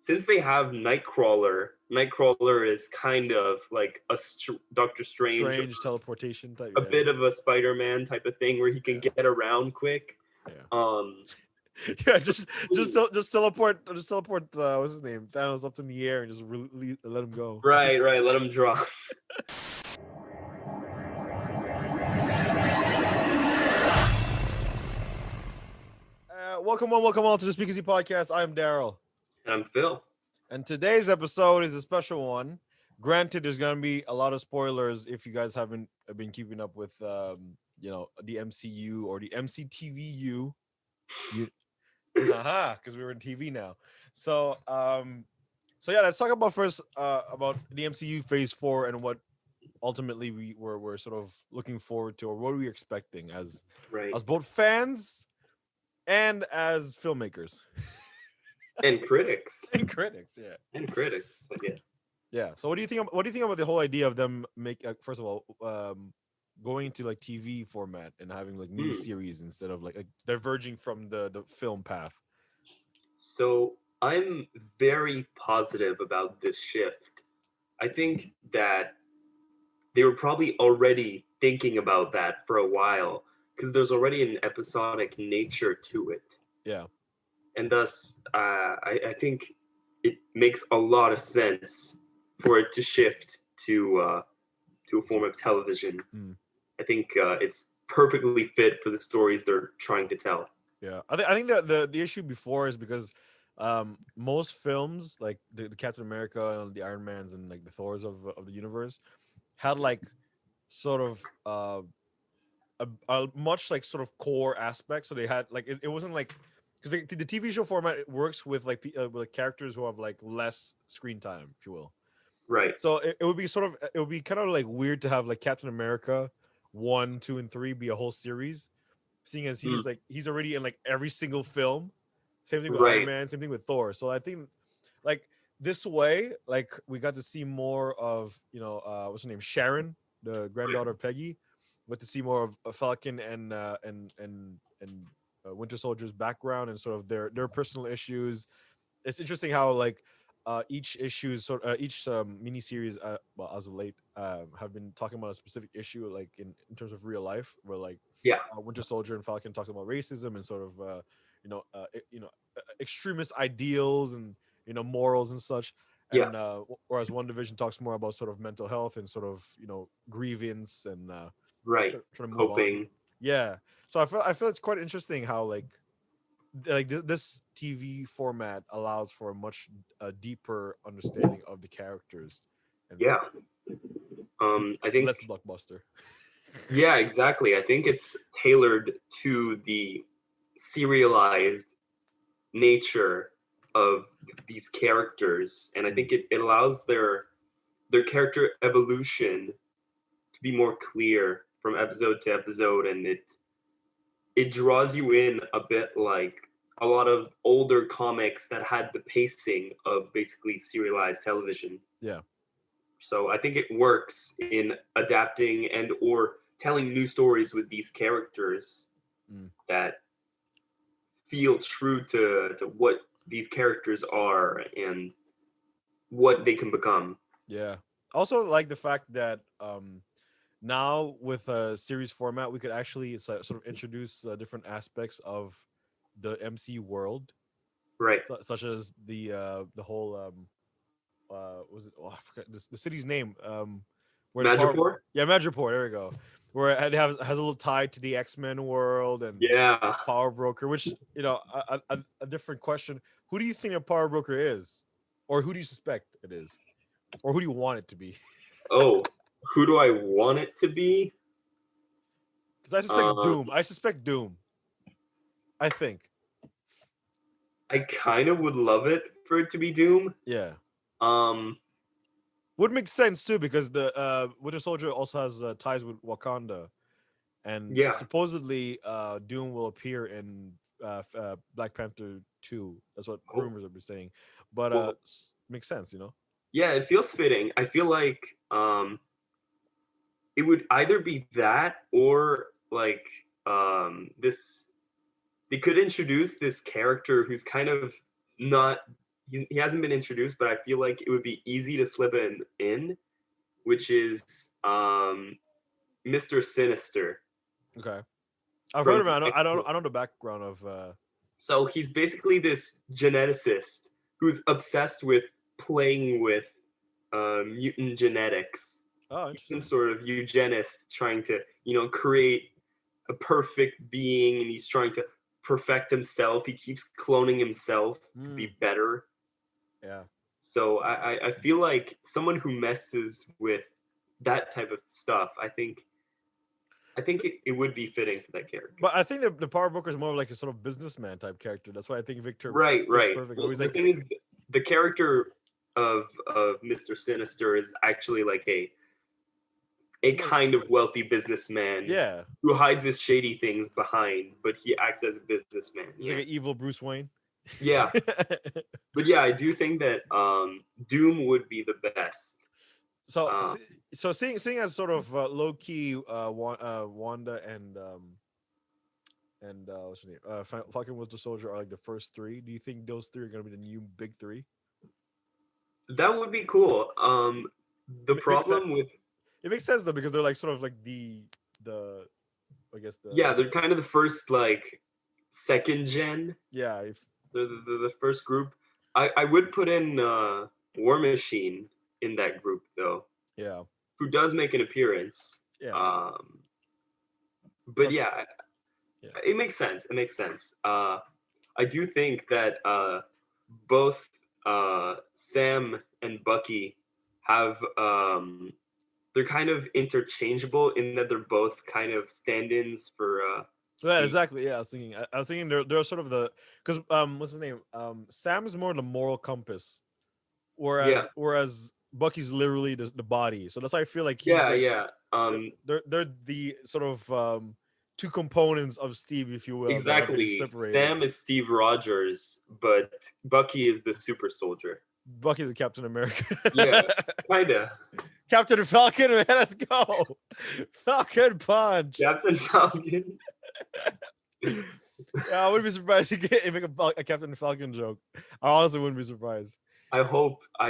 since they have Nightcrawler is kind of like a Doctor Strange, Strange teleportation type. a bit of a Spider-Man type of thing where he can get around quick. Yeah. Yeah, just teleport. What's his name? Thanos up in the air and just let him go. Right. Let him drop. Welcome all to the Speakeasy podcast. I'm Daryl, and I'm Phil. And today's episode is a special one. Granted, there's gonna be a lot of spoilers if you guys haven't been keeping up with, the MCU or the MCTVU. Because we're in TV now. So yeah, let's talk about first about the MCU Phase 4 and what ultimately we're sort of looking forward to, or what are we expecting as both fans and as filmmakers and critics. Yeah. So what do you think about the whole idea of them first of all going to like TV format and having like mini series instead of like diverging from the film path? So I'm very positive about this shift. I think that they were probably already thinking about that for a while because there's already an episodic nature to it. Yeah. And thus, I think it makes a lot of sense for it to shift to a form of television. I think it's perfectly fit for the stories they're trying to tell. Yeah, I think that the issue before is because most films like the Captain America and the Iron Mans and like the Thors of the universe had like sort of a much like sort of core aspect. So they had like it wasn't like because the TV show format it works with like characters who have like less screen time, if you will. Right. So it would be kind of like weird to have like Captain America 1, 2, and 3 be a whole series, seeing as he's already in like every single film. Same thing with Iron Man, same thing with Thor. So I think like this way, like we got to see more of what's her name, Sharon, the granddaughter of Peggy. We got to see more of Falcon and Winter Soldier's background and sort of their personal issues. It's interesting how like each issue each mini series as of late have been talking about a specific issue like in terms of real life where like Winter Soldier and Falcon talks about racism and sort of extremist ideals and morals and such, and whereas One Division talks more about sort of mental health and sort of grievance and trying to move on. So I feel it's quite interesting how like this TV format allows for a much deeper understanding of the characters. And I think less blockbuster. Yeah, exactly. I think it's tailored to the serialized nature of these characters, and I think it allows their character evolution to be more clear from episode to episode, and it draws you in a bit like a lot of older comics that had the pacing of basically serialized television. Yeah. So I think it works in adapting and or telling new stories with these characters that feel true to what these characters are and what they can become. Yeah. Also like the fact that now with a series format, we could actually sort of introduce different aspects of the MCU world, right? Such as the whole was it? Oh, I forgot the city's name. Madripoor. Madripoor. There we go. Where it has a little tie to the X-Men world and Power Broker, which a different question. Who do you think a Power Broker is, or who do you suspect it is, or who do you want it to be? Who do I want it to be? Because I suspect Doom. I suspect Doom. I think. I kind of would love it for it to be Doom. Yeah. Would make sense too because the Winter Soldier also has ties with Wakanda, and supposedly Doom will appear in Black Panther 2. That's what rumors have been saying, but makes sense, Yeah, it feels fitting. I feel like it would either be that or like this. They could introduce this character who's kind of not. he hasn't been introduced, but I feel like it would be easy to slip in, which is Mr. Sinister. Okay. I've heard From of him. the I don't know the background of. So he's basically this geneticist who's obsessed with playing with mutant genetics. Oh, He's some interesting. sort of eugenist trying to, create a perfect being, and he's trying to perfect himself. He keeps cloning himself to be better. Yeah. So I feel like someone who messes with that type of stuff, I think it would be fitting for that character. But I think the Power Broker is more of like a sort of businessman type character. That's why I think Victor Right. fits perfect. Well, He's the like, thing is, the character of Mr. Sinister is actually like a kind of wealthy businessman yeah, who hides his shady things behind, but he acts as a businessman. he's like an evil Bruce Wayne. Yeah. But yeah, I do think that Doom would be the best. So seeing as sort of Loki, Wanda, and what's her name? Falcon Winter Soldier are like the first three. Do you think those three are gonna be the new big three? That would be cool. The problem with it makes sense though, because they're like sort of like the I guess they're kind of the first like second gen. Yeah, they're the first group. I would put in War Machine in that group though. Yeah. Who does make an appearance. Yeah. But yeah, it makes sense. It makes sense. I do think that both Sam and Bucky have they're kind of interchangeable in that they're both kind of stand-ins for yeah, exactly. Yeah, I was thinking they're sort of because what's his name? Sam is more the moral compass, whereas Bucky's literally the body. So that's why I feel like he's they're the sort of two components of Steve, if you will. Exactly. Sam is Steve Rogers, but Bucky is the super soldier. Bucky's a Captain America. Yeah, kinda. Captain Falcon, man, let's go. Falcon punch. Captain Falcon. Yeah, I wouldn't be surprised to make a Captain Falcon joke. I honestly wouldn't be surprised. I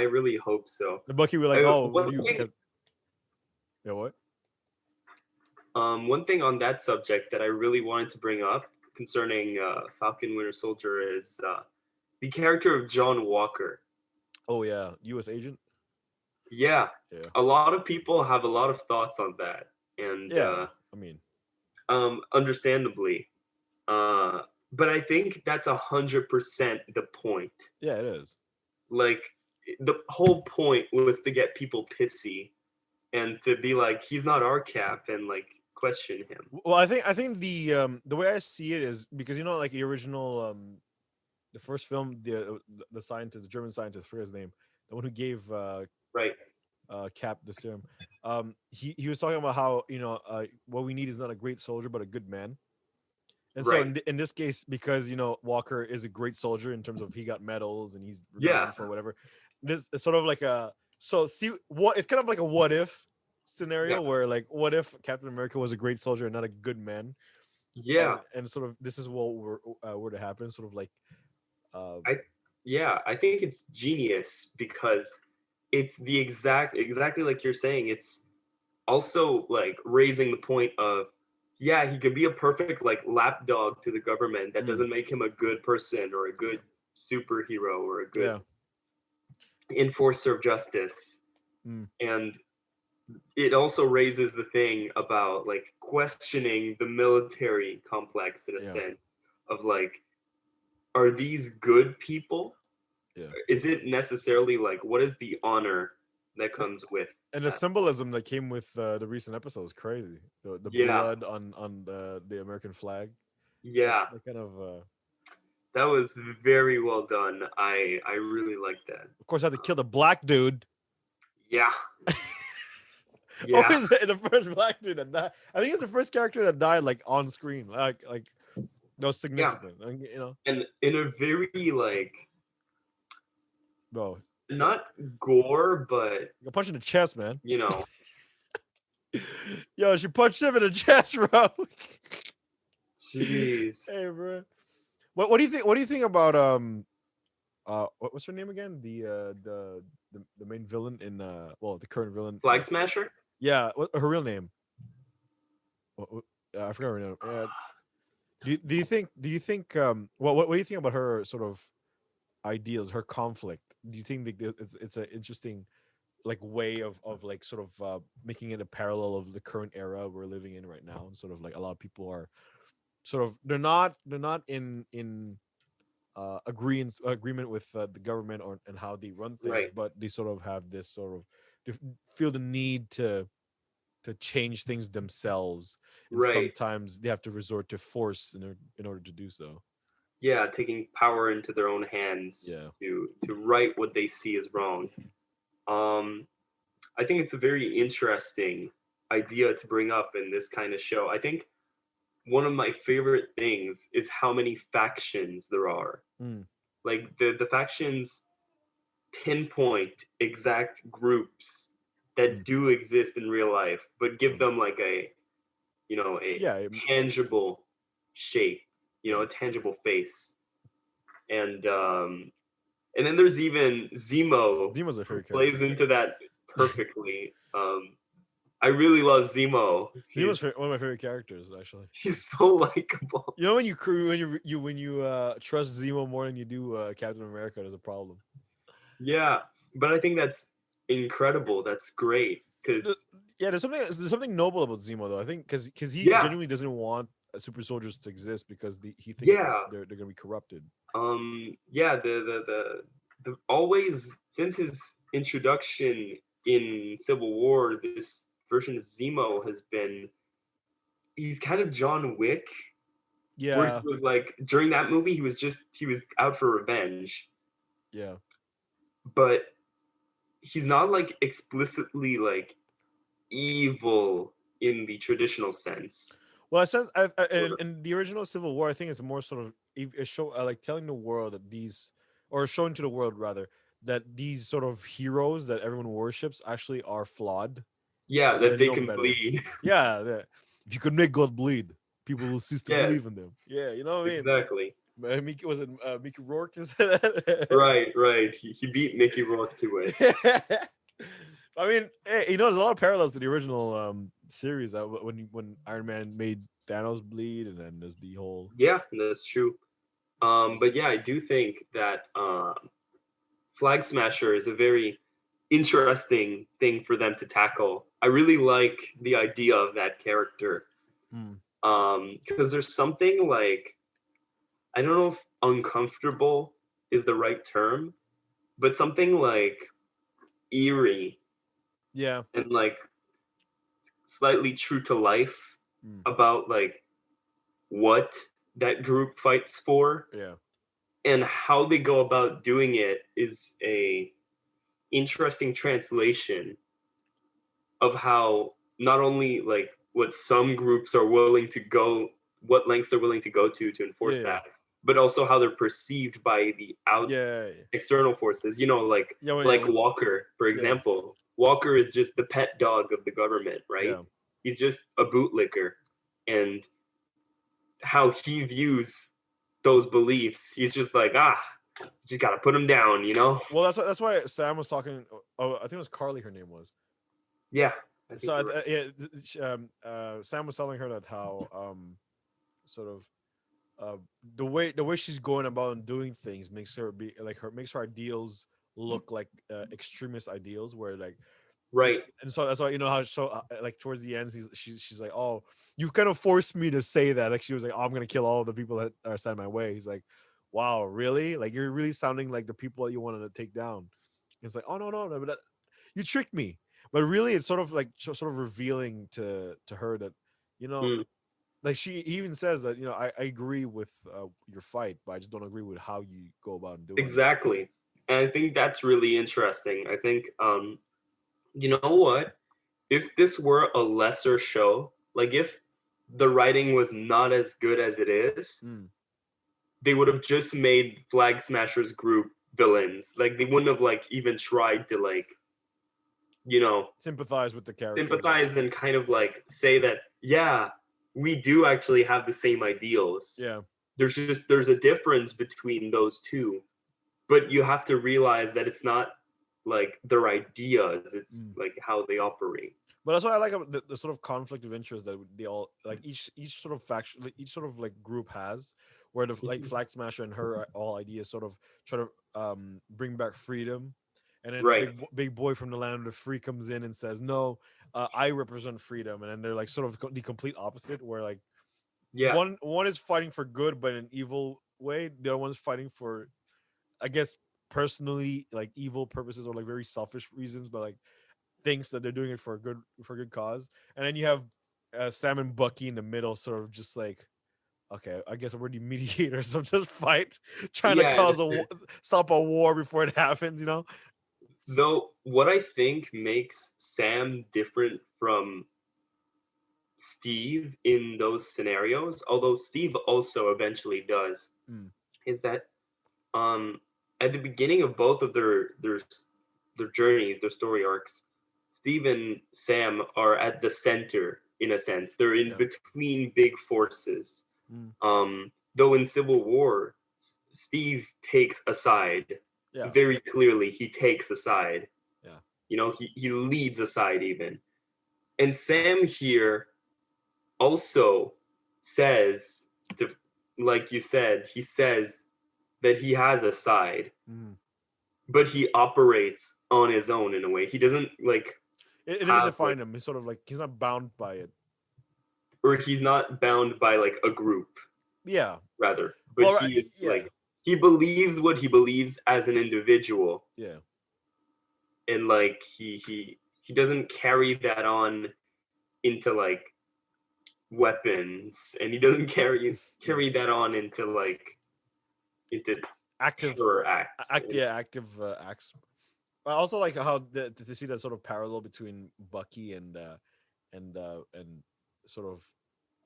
really hope so. The Bucky would like, yeah, what? One thing on that subject that I really wanted to bring up concerning Falcon Winter Soldier is the character of John Walker. Oh yeah, U.S. agent. Yeah, a lot of people have a lot of thoughts on that, and I mean, understandably, but I think that's 100% the point. Yeah, it is. Like the whole point was to get people pissy, and to be like, he's not our Cap, and like question him. Well, I think the way I see it is because like the original the first film, the scientist, the German scientist, I forget his name, the one who gave Cap the serum. He was talking about how what we need is not a great soldier but a good man. And so in this case, because Walker is a great soldier in terms of he got medals and he's for whatever. This is sort of like it's kind of like a what if scenario where like what if Captain America was a great soldier and not a good man. Yeah, and sort of this is what were to happen. Sort of like. I think it's genius because it's the exactly like you're saying. It's also like raising the point of he could be a perfect like lapdog to the government. That doesn't make him a good person or a good superhero or a good enforcer of justice. And it also raises the thing about like questioning the military complex in a sense of like, are these good people? Yeah. Is it necessarily like, what is the honor that comes with? And the symbolism that came with the recent episode is crazy. The blood on the American flag. Yeah. That kind of. That was very well done. I really liked that. Of course, I had to kill the black dude. Yeah. Always the first black dude that died. I think it's the first character that died like on screen. Like that was significant. And in a very like. Bro. Not gore, but you punch in the chest, man. Yo, she punched him in the chest, bro. Jeez. Hey, bro. What do you think? What do you think about what's her name again? The main villain in well, the current villain. Flag Smasher. Yeah, what her real name? I forgot her name. Do you think what do you think about her sort of ideas, her conflict? Do you think that it's an interesting like way of like sort of making it a parallel of the current era we're living in right now, and sort of like a lot of people are sort of they're not in agreement with the government or and how they run things, Right. but they sort of have this sort of they feel the need to change things themselves, and Right. sometimes they have to resort to force in order to do so. Yeah, taking power into their own hands Yeah. to right what they see as wrong. Um, I think it's a very interesting idea to bring up in this kind of show. I think one of my favorite things is how many factions there are. Mm, Like the factions pinpoint exact groups that mm, do exist in real life, but give mm. them like a Yeah, tangible shape, yeah. a tangible face. And and then there's even Zemo, Demon's my who favorite plays character. into that perfectly. I really love Zemo. Demon's one of my favorite characters, actually. He's so likable. You know when you trust Zemo more than you do Captain America, there's a problem. Yeah, but I think that's incredible. That's great The- because yeah, there's something noble about Zemo though. I think because he yeah, genuinely doesn't want super soldiers to exist because he thinks that yeah, they're gonna be corrupted. yeah. The always since his introduction in Civil War, this version of Zemo has been he's kind of John Wick, where he Yeah, was like during that movie he was out for revenge, yeah, but he's not like explicitly like evil in the traditional sense. well, I sense in the original Civil War, I think it's more sort of a show like telling the world that these, or showing to the world rather, that these sort of heroes that everyone worships actually are flawed, Yeah, and that they they know can better. bleed. Yeah, yeah. If you could make God bleed, people will cease to Yes, believe in them. Yeah, you know what I mean. exactly. Mickey was it Mickey Rourke? Is that? Right, right. He beat Mickey Rourke to it. I mean, hey, there's a lot of parallels to the original series. When Iron Man made Thanos bleed, and then there's the whole. Yeah, that's true. But yeah, I do think that Flag Smasher is a very interesting thing for them to tackle. I really like the idea of that character. Mm, Because there's something like I don't know if uncomfortable is the right term, but something like eerie yeah. and like slightly true to life Mm, about like what that group fights for yeah. and how they go about doing it is a interesting translation of how not only like what some groups are willing to go what lengths they're willing to go to Yeah. enforce Yeah. that, but also how they're perceived by the Yeah. external forces, Yeah. like Walker, for Yeah. example. Walker is just the pet dog of the government, right? Yeah. He's just a bootlicker. And how he views those beliefs, he's just like, just gotta put him down. Well, that's why Sam was talking. Oh, I think it was Carly. Her name was. Yeah, I think So you're right. Sam was telling her that how sort of the way she's going about and doing things makes her be like her makes her ideals look like extremist ideals where like Right. and so that's why how so like towards the end she's like, oh, you kind of forced me to say that, like she was like, oh, I'm gonna kill all the people that are standing my way. He's like, wow, really, like you're really sounding like the people that you wanted to take down. It's like, oh, no, but you tricked me. But really it's sort of like sort of revealing to her that you know Mm, like he even says that I agree with your fight, but I just don't agree with how you go about doing it. exactly. And I think that's really interesting. I think, you know what? If this were a lesser show, like if the writing was not as good as it is, Mm. they would have just made Flag Smashers group villains. Like they wouldn't have like even tried to like, you know, Sympathize with the characters. sympathize and kind of like say that, yeah, we do actually have the same ideals. Yeah. There's a difference between those two. but you have to realize that it's not like their ideas, it's Mm. like how they operate. But that's why I like the sort of conflict of interest that they all like each sort of faction, like each sort of like group has, where the like Mhm. Flag Smasher and her all ideas sort of try to bring back freedom, and then Right. big boy from the land of the free comes in and says no, I represent freedom, and then they're like sort of the complete opposite, where like Yeah. one is fighting for good but in an evil way, the other one's fighting for, I guess, personally like evil purposes or like very selfish reasons, but like thinks that they're doing it for a good cause. And then you have Sam and Bucky in the middle, sort of just like, okay, I guess we're the mediators of this fight, trying to Yeah, cause and stop a war before it happens. You know? though what I think makes Sam different from Steve in those scenarios, although Steve also eventually does, Mm, is that um at the beginning of both of their journeys, their story arcs, Steve and Sam are at the center in a sense. They're in yeah. between big forces. Mm, Though in Civil War, Steve takes a side. yeah. Very clearly, he takes a side. Yeah. You know, he leads a side even. And Sam here also says to, like you said, he says that he has a side, Mm. but he operates on his own in a way. He doesn't like It doesn't have like, define him. He's sort of like he's not bound by it. or he's not bound by like a group Yeah. rather, but Well, he is yeah. like he believes what he believes as an individual, Yeah. and like he doesn't carry that on into like weapons, and he doesn't Yeah. carry that on into like into Active, terror acts. active acts. I also like how to see that sort of parallel between Bucky and sort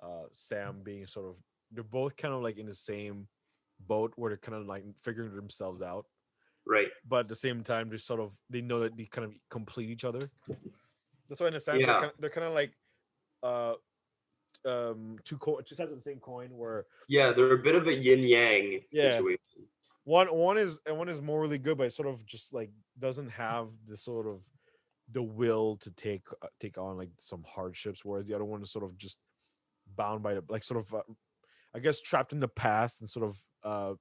of Sam being sort of, they're both kind of like in the same boat where they're kind of like figuring themselves out, Right. but at the same time they know that they kind of complete each other. That's why in a sense Yeah. they're kind of like uh two sides of the same coin, where Yeah, they're a bit of a yin yang yeah, situation. one is morally good, but it sort of just like doesn't have the sort of the will to take on like some hardships, whereas the other one is sort of just bound by the like sort of I guess trapped in the past and sort of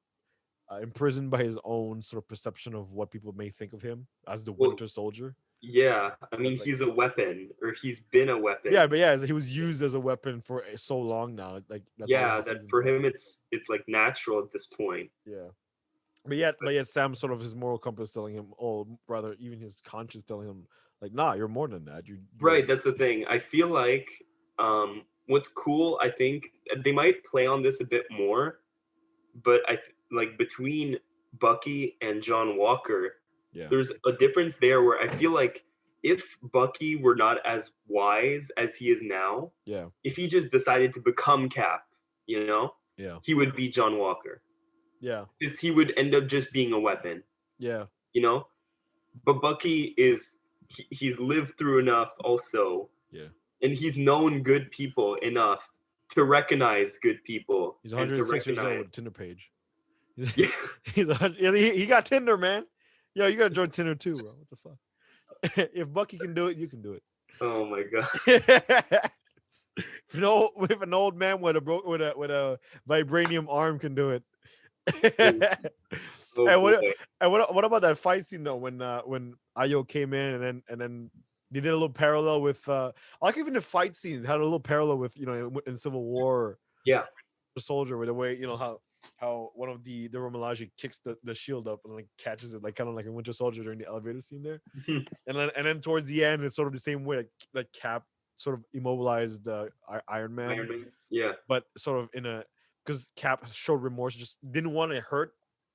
imprisoned by his own sort of perception of what people may think of him as the Well, Winter Soldier. yeah, I But mean like, he's a weapon, or he's been a yeah, weapon. but yeah, he was used as a weapon for so long now. Like that's how Yeah, he sees that for himself. him it's like natural at this point. Yeah, but But yet, Sam sort of his moral compass telling him, or rather, even his conscience telling him, like, nah, you're more than that. You're right, that's the thing. I feel like what's cool, I think they might play on this a bit more, but like between Bucky and John Walker, yeah, there's a difference there where I feel like if Bucky were not as wise as he is now, yeah, if he just decided to become Cap, you know, yeah, he would be John Walker. yeah, Because he would end up just being a weapon, yeah, you know? But Bucky is he's lived through enough also, yeah. and he's known good people enough to recognize good people He's and to 106 years old recognize with a Tinder page. yeah. He got Tinder, man. Yo, you gotta join Tinder too, bro. What the fuck? If Bucky can do it, you can do Oh my god. it. If an old man with a vibranium arm can do it. Oh And boy. what about that fight scene though, when Ayo came in and then they did a little parallel with I like even the fight scenes had a little parallel with, in Civil War, Yeah. the soldier, with the way, how one of the Dora Milaje kicks the shield up and like catches it, like kind of like a Winter Soldier during the elevator scene there. And then towards the end it's sort of the same way, like Cap sort of immobilized Iron Man, Iron Man. Yeah. but sort of because Cap showed remorse, just didn't want to hurt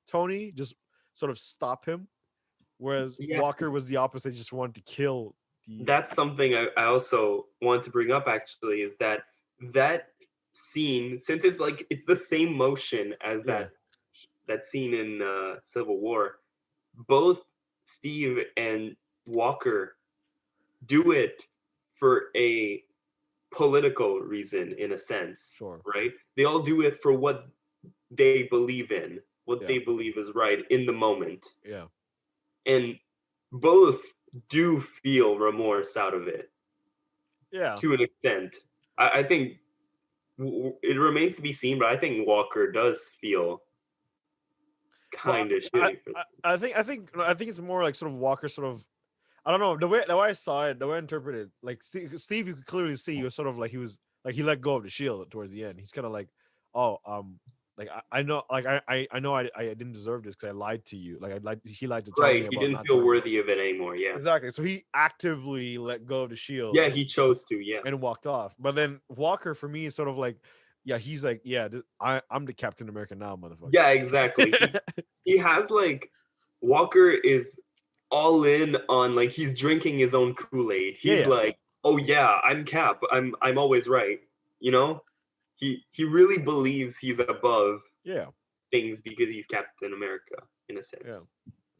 Tony, just sort of stop him, whereas Yeah. Walker was the opposite, just wanted to kill the That's something I also want to bring up actually, is that scene, since it's the same motion as Yeah. that scene in Civil War, both Steve and Walker do it for a political reason in a sense, Sure. right? They all do it for what they believe in. what Yeah. they believe is right in the moment. Yeah. And both do feel remorse out of it Yeah. to an extent. I think it remains to be seen, but I think Walker does feel Well, kind of shitty for them. I think it's more like sort of Walker sort of, I don't know, the way I saw it, the way I interpreted it, like Steve, you could clearly see he was sort of like, he was like, he let go of the shield towards the end. He's kind of like, oh, like I know, like I know I didn't deserve this because I lied to you. Like he lied to Tony Right, he about didn't not feel telling me. worthy of it anymore. Yeah, Exactly. So he actively let go of the shield yeah, he chose to. Yeah, and walked off. But then Walker for me is sort of like, yeah, he's like, yeah, I'm the Captain America now, motherfucker. yeah, exactly. He has like Walker is all in on like he's drinking his own Kool-Aid. He's Yeah. like, oh yeah, I'm Cap. I'm always right. You know, he really believes he's above Yeah. things because he's Captain America in a sense. Yeah.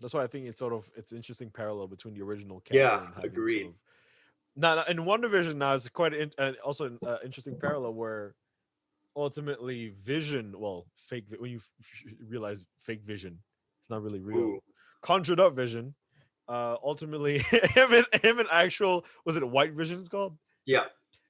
That's why I think it's interesting parallel between the original Cap Yeah, and having agreed. sort of now in WandaVision now it's quite also an interesting parallel where ultimately Vision, well, when you realize fake Vision, it's not really real. Ooh. Conjured up Vision, ultimately him and actual, was it White Vision it's called? Yeah,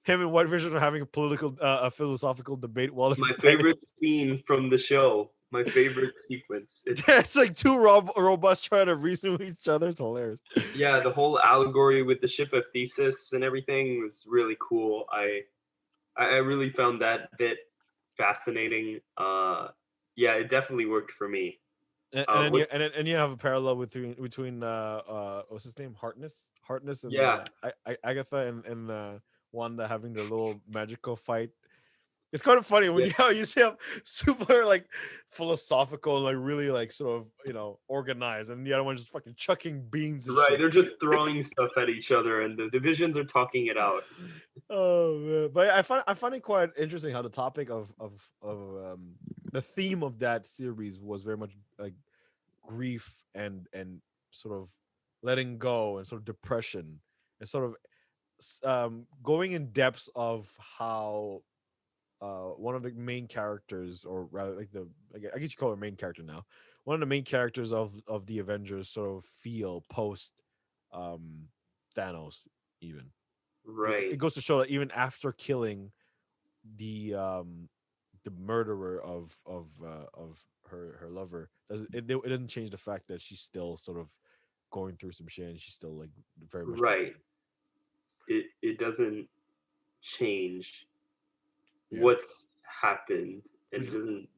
Him and White Vision are having a political, a philosophical debate while my favorite scene from the show. My favorite sequence. It's like two robots trying to reason with each other. It's hilarious. Yeah, the whole allegory with the ship of Thesis and everything was really cool. I really found that bit fascinating. Yeah, it definitely worked for me. And then you have a parallel between what's his name, Harkness and Yeah, Agatha and Wanda having their little magical fight. It's kind of funny when yeah, you see how super like philosophical and like really like sort of organized, and the other one's just fucking chucking beams and right. shit. They're just throwing stuff at each other, and the divisions are talking it out. Oh man. But I find it quite interesting how the topic of the theme of that series was very much like grief and sort of letting go and sort of depression and sort of going in depths of how one of the main characters, or rather like I guess you call her main character now, one of the main characters of the Avengers sort of feel post um Thanos. Even Right, it goes to show that even after killing the murderer of her lover, it doesn't change the fact that she's still sort of going through some shit, and she's still like very much right. It doesn't change yeah. what's happened. It Which, doesn't.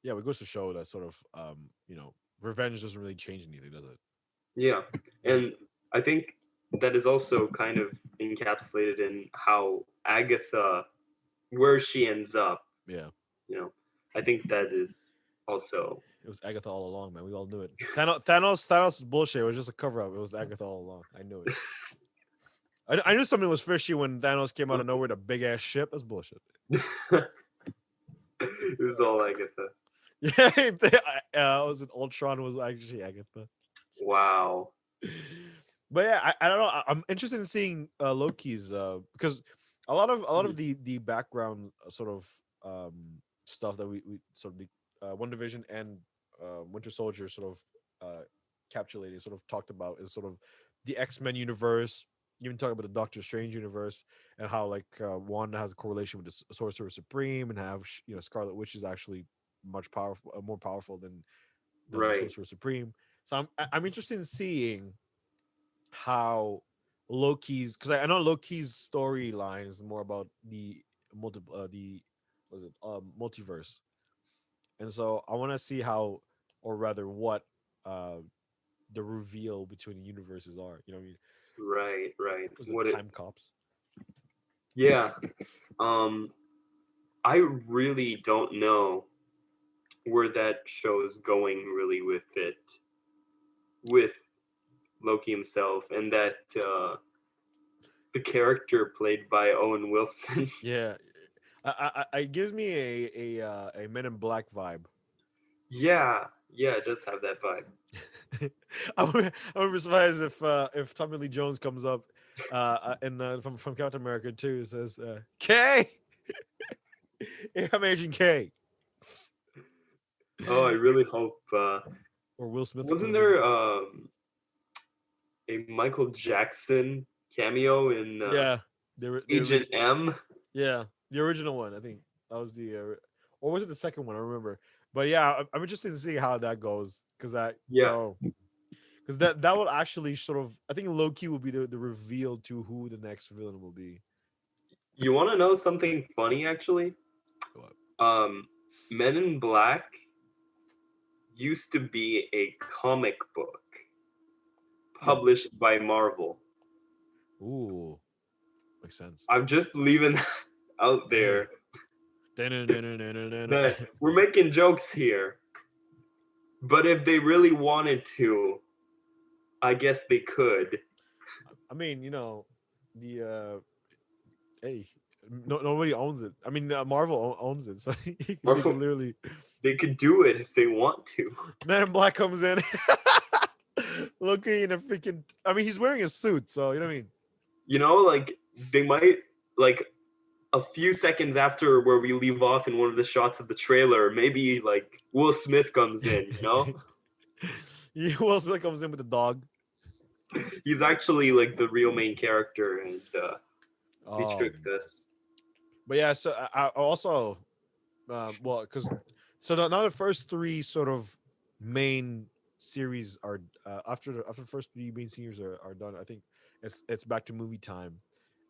yeah, it goes to show that sort of revenge doesn't really change anything, does it? Yeah, and I think that is also kind of encapsulated in how Agatha, where she ends up. Yeah. I think that is also It was Agatha all along, man. We all knew it. Thanos' bullshit. It was just a cover up. It was Agatha all along. I knew it. I knew something was fishy when Thanos came out of nowhere with a big ass ship. That's bullshit. it was all Agatha. Yeah, was it Ultron was actually Agatha. Wow. But yeah, I don't know. I'm interested in seeing Loki's because a lot of the background sort of stuff that we sort of the One Division and Winter Soldier sort of capsulated, sort of talked about is sort of the X-Men universe. Even talking about the Doctor Strange universe and how like Wanda has a correlation with the Sorcerer Supreme, and how Scarlet Witch is actually much powerful, more powerful than the Right. Sorcerer Supreme. So I'm interested in seeing how Loki's, because I know Loki's storyline is more about the multiverse, and so I want to see how, or rather, what the reveal between the universes are. You know what I mean? Right. Was it time cops? Yeah. I really don't know where that show is going really with it, with Loki himself, and that the character played by Owen Wilson. Yeah, it gives me a Men in Black vibe. Yeah, it does have that vibe. I wouldn't be surprised if Tommy Lee Jones comes up and from Captain America 2 says K. I'm Agent K. Oh, I really hope. Or Will Smith Wasn't comes in. there a Michael Jackson cameo in Yeah, they Agent released. M? Yeah, the original one. I think that was or was it the second one? I don't remember. But yeah, I'm interested to see how that goes because Yeah. because that will actually sort of, I think Loki will be the reveal to who the next villain will be. You want to know something funny? Actually, What? um, Men in Black used to be a comic book Yeah. published by Marvel. Ooh, makes sense. I'm just leaving that out Hey. there that I we're making jokes here, but if they really wanted to, I guess they could. mean, the hey, nobody owns it. I mean, Marvel owns it, so they could Marvel, literally. they could do it if they want to. Man in Black comes in, looking in a freaking. I mean, he's wearing a suit, so you know what I mean. You know, like they might like a few seconds after where we leave off in one of the shots of the trailer, maybe like Will Smith comes in, you know? Will Smith comes in with the dog. He's actually like the real main character and he Oh, tricked us. but yeah. So I also, well, because now the first three sort of main series are after the first three main series are done. I think it's back to movie time,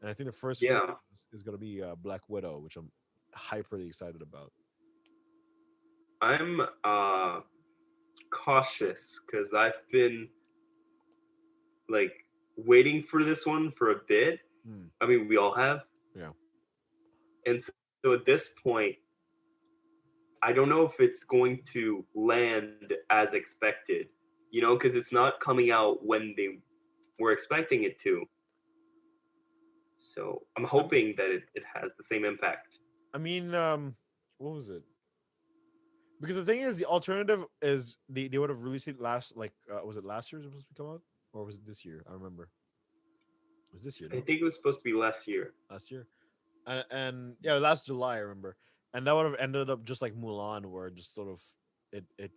and I think the first film Yeah. is gonna be Black Widow, which I'm hyperly excited about. I'm cautious because I've been like waiting for this one for a bit. Hmm. I mean, we all have. Yeah. And so at this point, I don't know if it's going to land as expected, you know, because it's not coming out when they were expecting it to. So I'm hoping that it has the same impact. I mean, what was it? Because the thing is, the alternative is they would have released it last, like, was it last year it was supposed to come out, or was it this year? I remember. It was this year, I no? think it was supposed to be last year. Last year, and yeah, last July I remember, and that would have ended up just like Mulan, where it just sort of it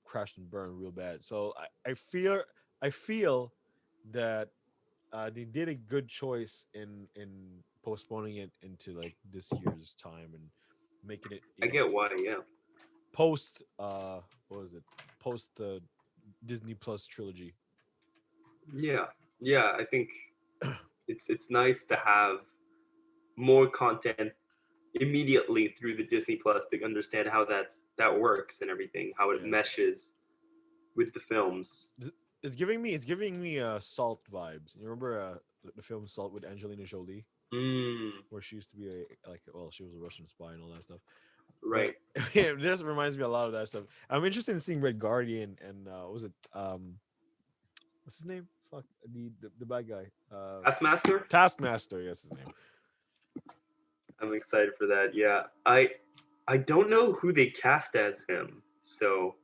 crashed and burned real bad. So I feel that they did a good choice in postponing it into like this year's time and making it I get why, yeah. post what was it, post Disney Plus trilogy. Yeah. Yeah, I think it's nice to have more content immediately through the Disney Plus to understand how that works and everything, how it Yeah, meshes with the films. it's giving me Salt vibes. You remember the film Salt with Angelina Jolie, Mm, where she used to be well, she was a Russian spy and all that stuff. But right. it just reminds me a lot of that stuff. I'm interested in seeing Red Guardian and what was it what's his name? Fuck, the bad guy. Taskmaster? Taskmaster, yes, his name. I'm excited for that. Yeah. I don't know who they cast as him. So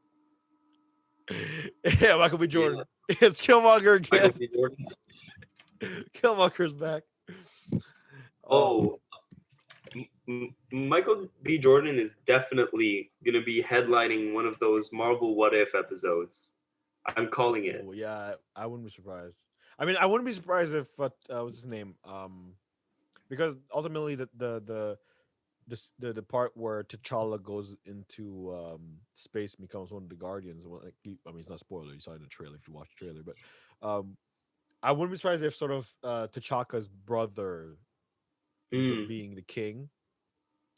Yeah, Michael B. yeah, Jordan. It's Killmonger Michael again. B. Jordan. Killmonger's back. Oh, Michael B. Jordan is definitely gonna be headlining one of those Marvel What If episodes. I'm calling it. Oh yeah, I wouldn't be surprised. I mean, I wouldn't be surprised if what's his name? Because ultimately the part where T'Challa goes into space and becomes one of the Guardians. Well, like, I mean, it's not spoiler. You saw it in the trailer if you watched the trailer, but um, I wouldn't be surprised if sort of T'Chaka's brother ends up Mm, being the king.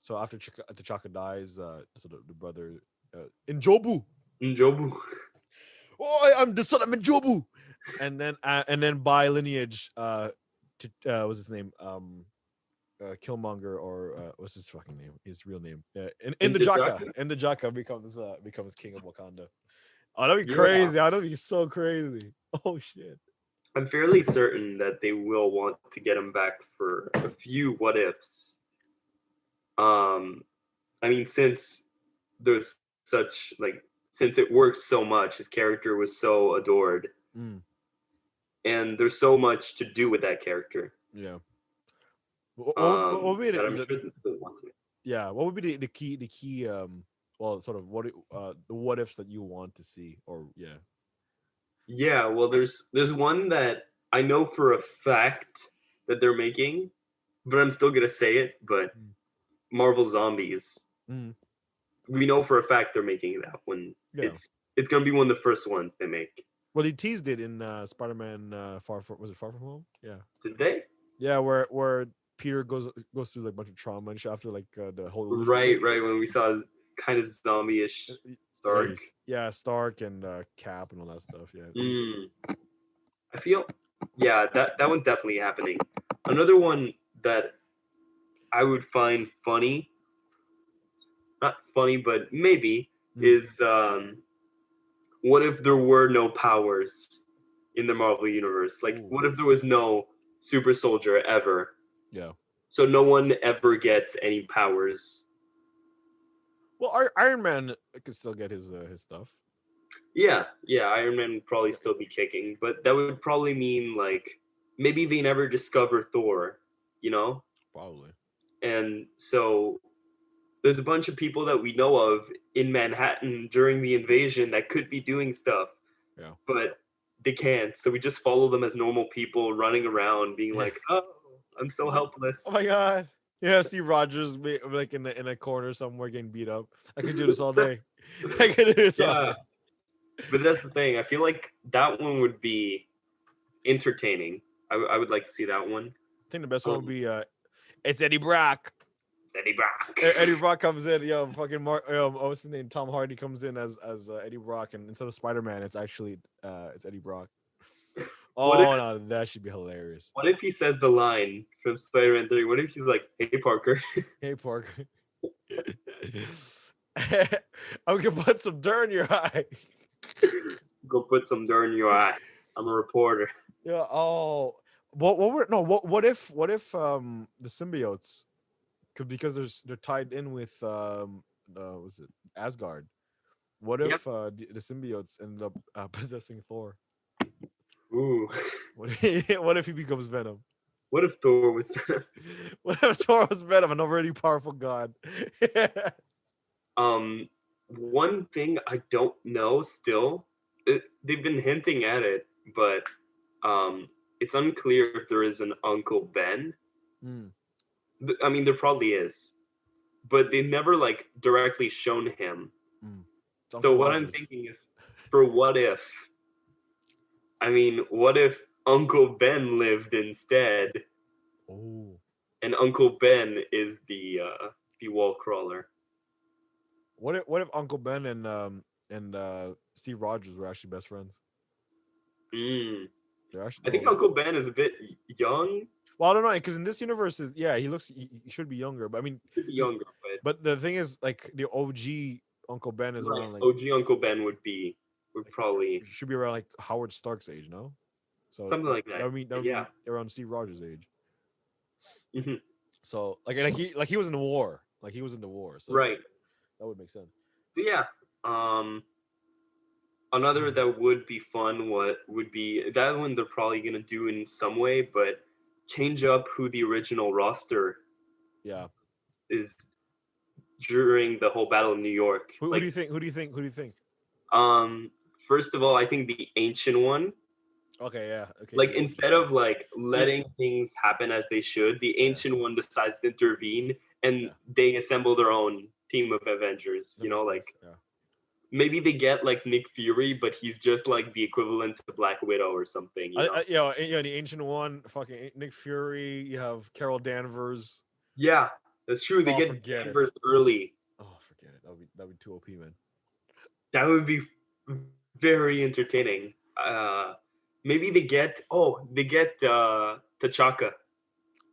So after T'Chaka dies, so the brother Njobu. Njobu. Oh, I'm the son of Njobu. And then by lineage, what's his name? Killmonger, or what's his fucking name? His real name? In the Jaka. N'Chaka? In the Jaka becomes king of Wakanda. Oh, that'd be Yeah. crazy. Oh, that'd be so crazy. Oh shit. I'm fairly certain that they will want to get him back for a few what ifs. I mean, since there's such like since it works so much, his character was so adored, Mm, and there's so much to do with that character. yeah. What would be That I'm sure that they want to. yeah? What would be the key well, sort of the what ifs that you want to see, or yeah. Yeah, well, there's one that I know for a fact that they're making, but I'm still gonna say it. But Mm. Marvel Zombies, Mm. we know for a fact they're making that one. Yeah. It's gonna be one of the first ones they make. Well, he teased it in Spider-Man Far From Home? Yeah. Did they? Yeah, where Peter goes through like a bunch of trauma and shit after like the whole illusion Right, shit. right. When we saw his kind of zombie-ish Yeah, Stark. yeah, Stark and Cap and all that stuff. Yeah. Mm. I feel, yeah, that one's definitely happening. Another one that I would find funny, not funny, but maybe, Mm. is what if there were no powers in the Marvel universe? Like, Ooh. what if there was no super soldier ever? Yeah. So no one ever gets any powers. Well, Iron Man could still get his stuff. Yeah, Iron Man would probably still be kicking, but that would probably mean like maybe they never discover Thor, you know? Probably. And so there's a bunch of people that we know of in Manhattan during the invasion that could be doing stuff. Yeah. But they can't. So we just follow them as normal people running around being like, "Oh, I'm so helpless." Oh my god. Yeah, see Rogers like in a corner somewhere getting beat up. I could do this all day. I could do this all Yeah. day. But that's the thing. I feel like that one would be entertaining. I would like to see that one. I think the best one would be it's Eddie Brock. It's Eddie Brock. Eddie Brock comes in, fucking what's his name? Tom Hardy comes in as Eddie Brock, and instead of Spider-Man, it's actually it's Eddie Brock. Oh no, that should be hilarious. What if he says the line from Spider-Man 3? What if he's like, "Hey Parker." Hey Parker. I'm gonna put some dirt in your eye. Go put some dirt in your eye. I'm a reporter. Yeah. Oh, what if the symbiotes could, because they're tied in with was it Asgard? What if the symbiotes end up possessing Thor? Ooh. What if he becomes Venom? What if Thor was What if Thor was Venom, an already powerful god? One thing I don't know still, they've been hinting at it, but it's unclear if there is an Uncle Ben. Mm. I mean, there probably is, but they never like directly shown him. Mm. So what I'm thinking is, for what if? I mean, what if Uncle Ben lived instead? Oh. And Uncle Ben is the wall crawler. What if Uncle Ben and Steve Rogers were actually best friends? Mm. They're actually, I think Uncle Ben is a bit young. Well, I don't know, because in this universe he should be younger, but I mean, Could be younger, but the thing is, like, the OG Uncle Ben is around like OG Uncle Ben would probably should be around like Howard Stark's age, no? So something like that. That would be around Steve Rogers' age. Mm-hmm. So like he was in the war, so right, that would make sense. But yeah, another that would be fun. What would be that one? They're probably gonna do in some way, but change up who the original roster is during the whole Battle of New York. Who do you think? Who do you think? First of all, I think the ancient one. Okay, yeah. Okay. Like, instead of like letting things happen as they should, the ancient one decides to intervene, and they assemble their own team of Avengers. That makes like sense, maybe they get like Nick Fury, but he's just like the equivalent to Black Widow or something. The ancient one, fucking Nick Fury. You have Carol Danvers. Yeah, that's true. They get Danvers early. Oh, forget it. That'd be too OP, man. That would be very entertaining. Maybe they get T'Chaka.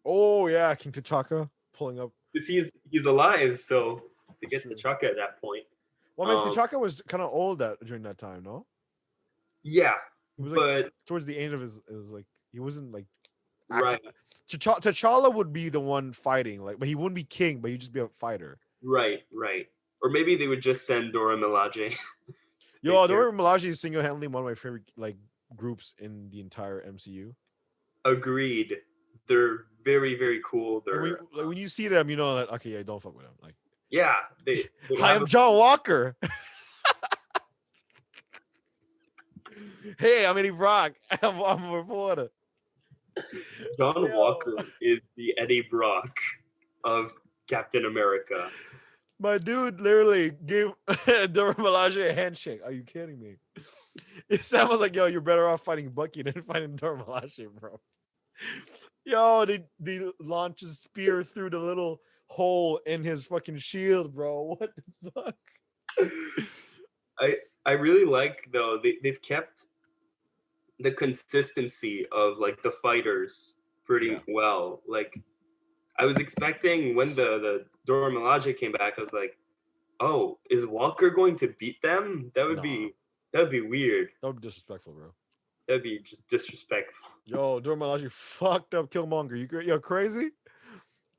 Oh yeah, King T'Chaka pulling up. Because he's alive, so they get T'Chaka at that point. Well, I mean, T'Chaka was kind of old during that time, no? Yeah, he was but towards the end of his like, he wasn't like right. T'Challa would be the one fighting, like, but he wouldn't be king, but he'd just be a fighter. Right. Or maybe they would just send Dora Milaje. Dora Milaje is single-handedly one of my favorite like groups in the entire MCU. Agreed. They're very, very cool. They're when you see them, you know that, okay, yeah, don't fuck with them. Like, Yeah, they Hi, have I'm John Walker. Hey, I'm Eddie Brock. I'm a reporter. John Yo. Walker is the Eddie Brock of Captain America. My dude literally gave Dora Milaje a handshake. Are you kidding me? Sam was like, yo, you're better off fighting Bucky than fighting Dora Milaje, bro. Yo, they launch a spear through the little hole in his fucking shield, bro. What the fuck? I really like though they've kept the consistency of like the fighters pretty well. Like I was expecting when the Dora Milaje came back, I was like, oh, is Walker going to beat them? That would be weird. That would be disrespectful, bro. That'd be just disrespectful. Yo, Dora Milaje fucked up Killmonger. You crazy?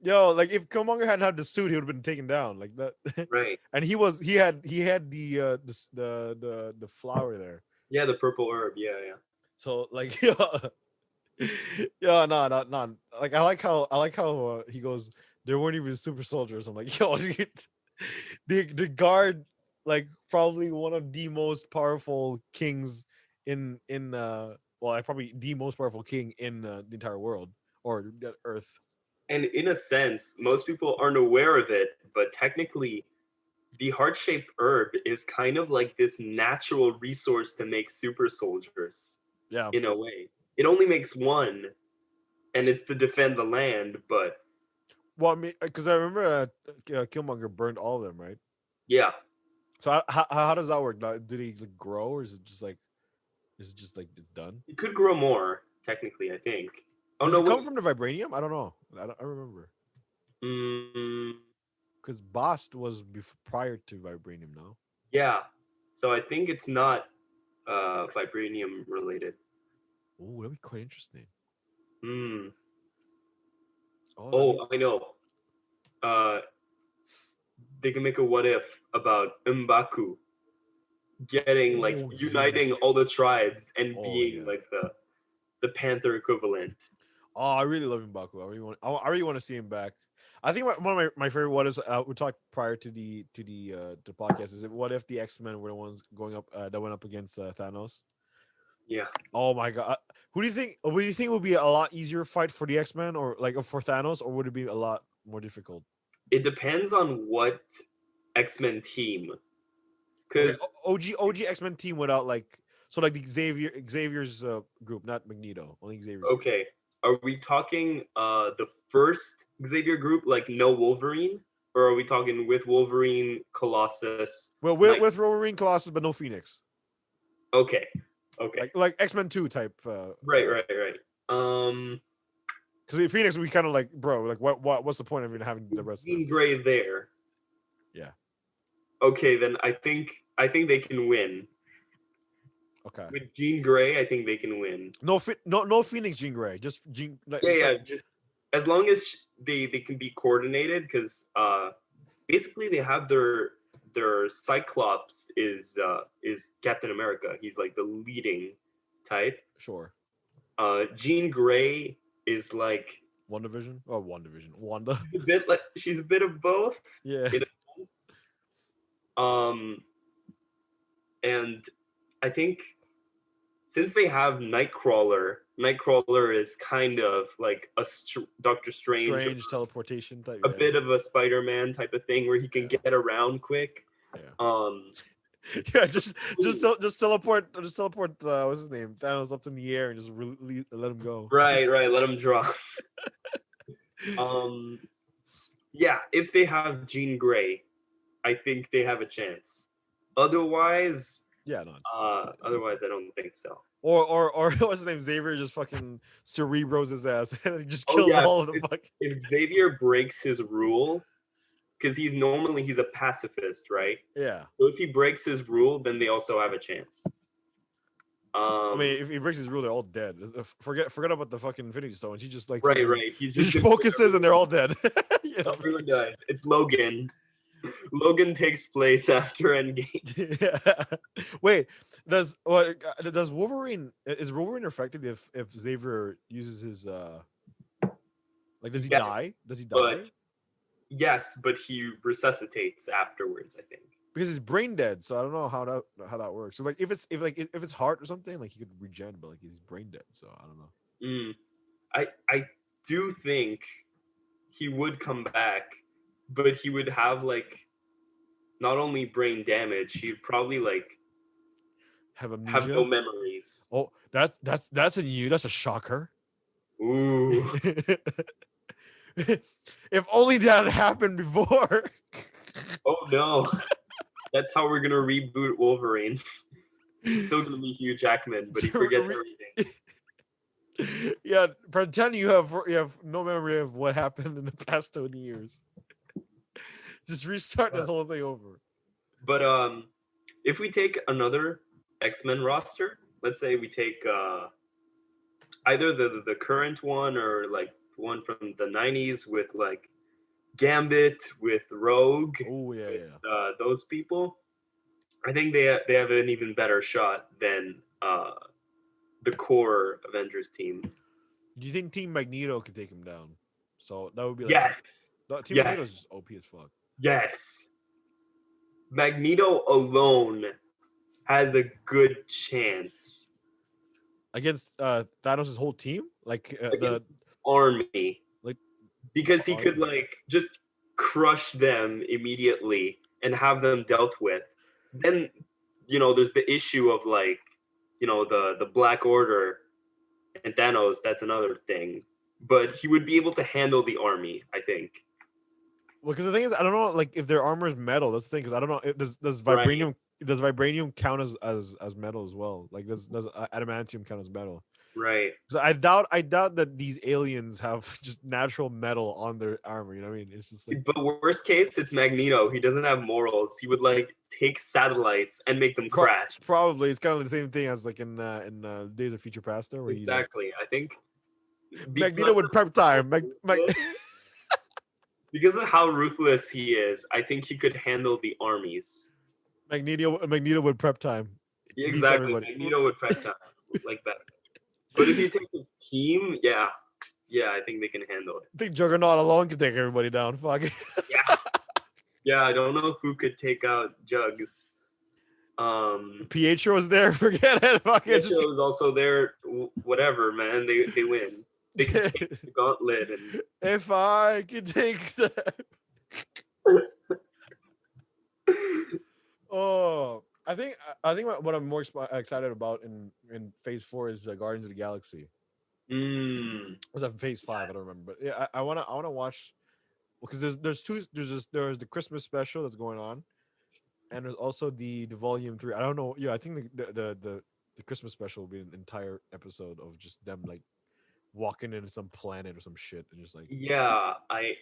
Yo, like if Killmonger hadn't had the suit, he would have been taken down like that. Right. And he had the flower there. Yeah, the purple herb. Yeah. So like yeah, no. Like I like how he goes. There weren't even super soldiers. I'm like, yo, dude, the guard like probably one of the most powerful kings in probably the most powerful king in the entire world or Earth. And in a sense, most people aren't aware of it, but technically, the heart-shaped herb is kind of like this natural resource to make super soldiers. Yeah. In a way, it only makes one, and it's to defend the land. But well, I mean, because I remember Killmonger burned all of them, right? Yeah. So how does that work? Did he like grow, or is it just like it's done? It could grow more, technically, I think. Oh, does it come from the vibranium? I don't know. I remember. Because Bast was prior to vibranium, no? Yeah. So I think it's not vibranium related. Oh, that'd be quite interesting. I know. They can make a what if about M'Baku getting uniting all the tribes and being like the Panther equivalent. Oh, I really love M'Baku. I really want to see him back. I think one of my favorite what is we talked prior to the podcast is what if the X-Men were the ones going up that went up against Thanos? Yeah. Oh my god. Who do you think would be a lot easier fight for the X-Men or like for Thanos, or would it be a lot more difficult? It depends on what X-Men team. Because OG X-Men team without like the Xavier's group, not Magneto, only Xavier's okay. Group. Are we talking the first Xavier group, like no Wolverine? Or are we talking with Wolverine, Colossus? Well, with Wolverine, Colossus, but no Phoenix. Okay. Like X-Men 2 type. Right. Because Phoenix, we kind of like, bro, like what's the point of even having the rest Jean Grey there? Yeah. Okay, then I think they can win. Okay. With Jean Grey, I think they can win. No Phoenix Jean Grey, just Jean. Just as long as they can be coordinated, because basically they have their Cyclops is Captain America. He's like the leading type. Sure. Jean Grey is like WandaVision. Wanda. She's a bit of both. Yeah. In a sense. And I think since they have Nightcrawler is kind of like a Doctor Strange teleportation type. A bit of a Spider-Man type of thing where he can get around quick. Yeah. Just teleport. What's his name? Thanos up in the air and just let him go. Right. Let him drop. Yeah. If they have Jean Grey, I think they have a chance. Otherwise, otherwise I don't think so. Or what's his name? Xavier just fucking cerebros his ass and he just kills all of the fucking. If Xavier breaks his rule, because he's a pacifist, right? Yeah. So if he breaks his rule, then they also have a chance. I mean, if he breaks his rule, they're all dead. Forget about the fucking Infinity Stones. He just like right. He just focuses and they're all dead. Everyone dies. It's Logan. Logan takes place after Endgame. Yeah. Wait, does Wolverine affected if Xavier uses his does he die? Does he die? Yes, but he resuscitates afterwards, I think. Because he's brain dead, so I don't know how that works. So like if it's heart or something, like he could regen, but like he's brain dead, so I don't know. I do think he would come back, but he would have like not only brain damage, he'd probably like Have have no amnesia. memories. Oh, that's a new. That's a shocker. Ooh. If only that had happened before. Oh no. That's how we're gonna reboot Wolverine. It's still gonna be Hugh Jackman, but he forgets everything. Yeah, pretend you have no memory of what happened in the past 20 years. Just restart this whole thing over. But if we take another X-Men roster, let's say we take either the current one or like one from the 90s with like Gambit, with Rogue, Oh yeah, with, yeah. those people, I think they have an even better shot than the core Avengers team. Do you think Team Magneto could take him down? So that would be like Yes. Team Yes. Magneto is just OP as fuck. Yes. Magneto alone has a good chance Against Thanos' whole team, like the army, like because he could like just crush them immediately and have them dealt with. Then there's the issue of like the Black Order and Thanos. That's another thing, but he would be able to handle the army, I think. Well, because the thing is, I don't know, like if their armor is metal. That's the thing. Because I don't know. Does vibranium does vibranium count as metal as well? Like does adamantium count as metal? Right. So I doubt that these aliens have just natural metal on their armor. You know what I mean? It's just like. But worst case, it's Magneto. He doesn't have morals. He would like take satellites and make them crash. Probably, it's kind of the same thing as like in Days of Future Past. There, where exactly. I think Magneto would prep time. Because of how ruthless he is, I think he could handle the armies. Magneto would prep time. Exactly. Magneto would prep time like that. But if you take his team, yeah, I think they can handle it. I think Juggernaut alone can take everybody down. Fuck. Yeah, I don't know who could take out Jugs. Pietro was there. Forget it. Fuck it. Pietro was also there. Whatever, man. They win. They can take the gauntlet. And if I could take that. Oh, I think what I'm more excited about in Phase 4 is Guardians of the Galaxy. Was that Phase 5? I don't remember, but yeah, I wanna watch, because there's the Christmas special that's going on, and there's also the Volume 3. I don't know. Yeah, I think the Christmas special will be an entire episode of just them like walking into some planet or some shit and just like, I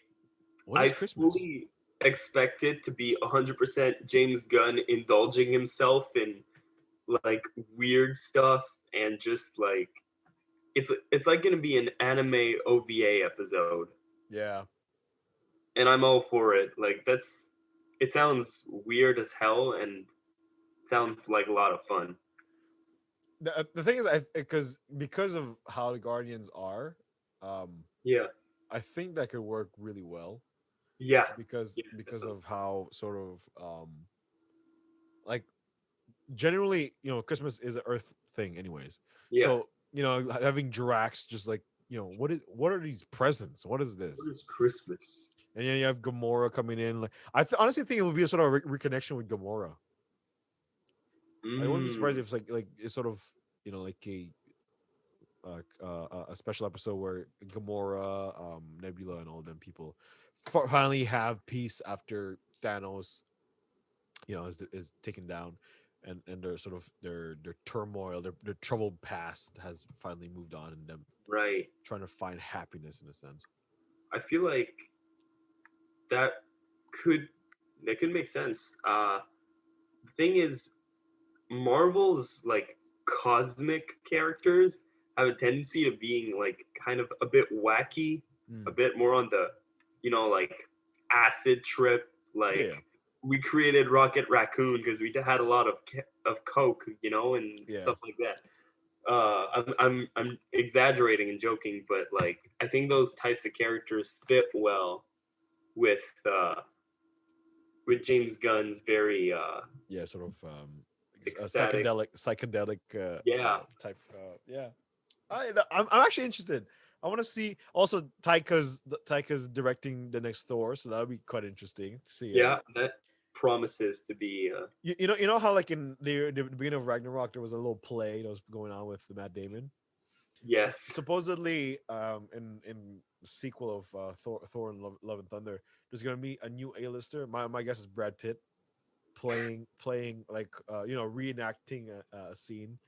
fully expect it to be 100% James Gunn indulging himself in like weird stuff, and just like it's like gonna be an anime OVA episode. Yeah, and I'm all for it. Like it sounds weird as hell and sounds like a lot of fun. The thing is, because of how the Guardians are, I think that could work really well. Yeah, because of how sort of like generally, Christmas is an Earth thing, anyways. Yeah. So having Drax just like, what are these presents? What is this? What is Christmas? And you have Gamora coming in. Like I honestly think it would be a sort of reconnection with Gamora. I wouldn't be surprised if like it's sort of like a special episode where Gamora, Nebula, and all them people finally have peace after Thanos, is taken down, and their sort of their turmoil, their troubled past has finally moved on, and them trying to find happiness in a sense. I feel like that could make sense. The thing is, Marvel's like cosmic characters have a tendency of being like kind of a bit wacky, a bit more on the like acid trip. Like we created Rocket Raccoon because we had a lot of coke, and stuff like that. I'm exaggerating and joking, but like I think those types of characters fit well with James Gunn's very sort of ecstatic. psychedelic Yeah, type. Yeah, I'm actually interested. I want to see also Taika's directing the next Thor, so that'll be quite interesting to see. yeah, that promises to be. You know how like in the beginning of Ragnarok there was a little play that was going on with Matt Damon. Yes. Supposedly, in the sequel of Thor and Love and Thunder, there's gonna be a new A-lister. My guess is Brad Pitt playing like reenacting a scene.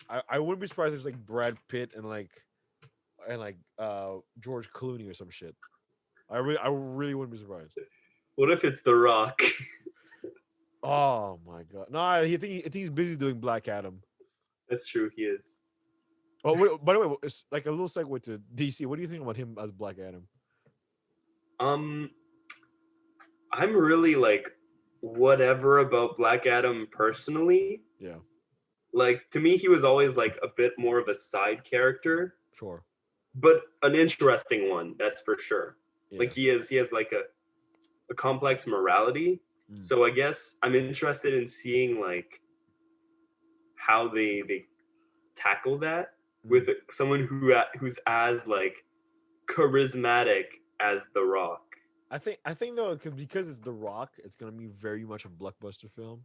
I wouldn't be surprised if it's like Brad Pitt and George Clooney or some shit. I really wouldn't be surprised. What if it's The Rock? Oh my god! No, I think he's busy doing Black Adam. That's true. He is. Oh, wait, by the way, it's like a little segue to DC. What do you think about him as Black Adam? I'm really like whatever about Black Adam personally. Yeah. Like to me, he was always like a bit more of a side character. Sure. But an interesting one, that's for sure. Yeah. Like he has like a complex morality. So I guess I'm interested in seeing like how they tackle that with someone who's as like charismatic as The Rock. I think though because it's The Rock, it's gonna be very much a blockbuster film.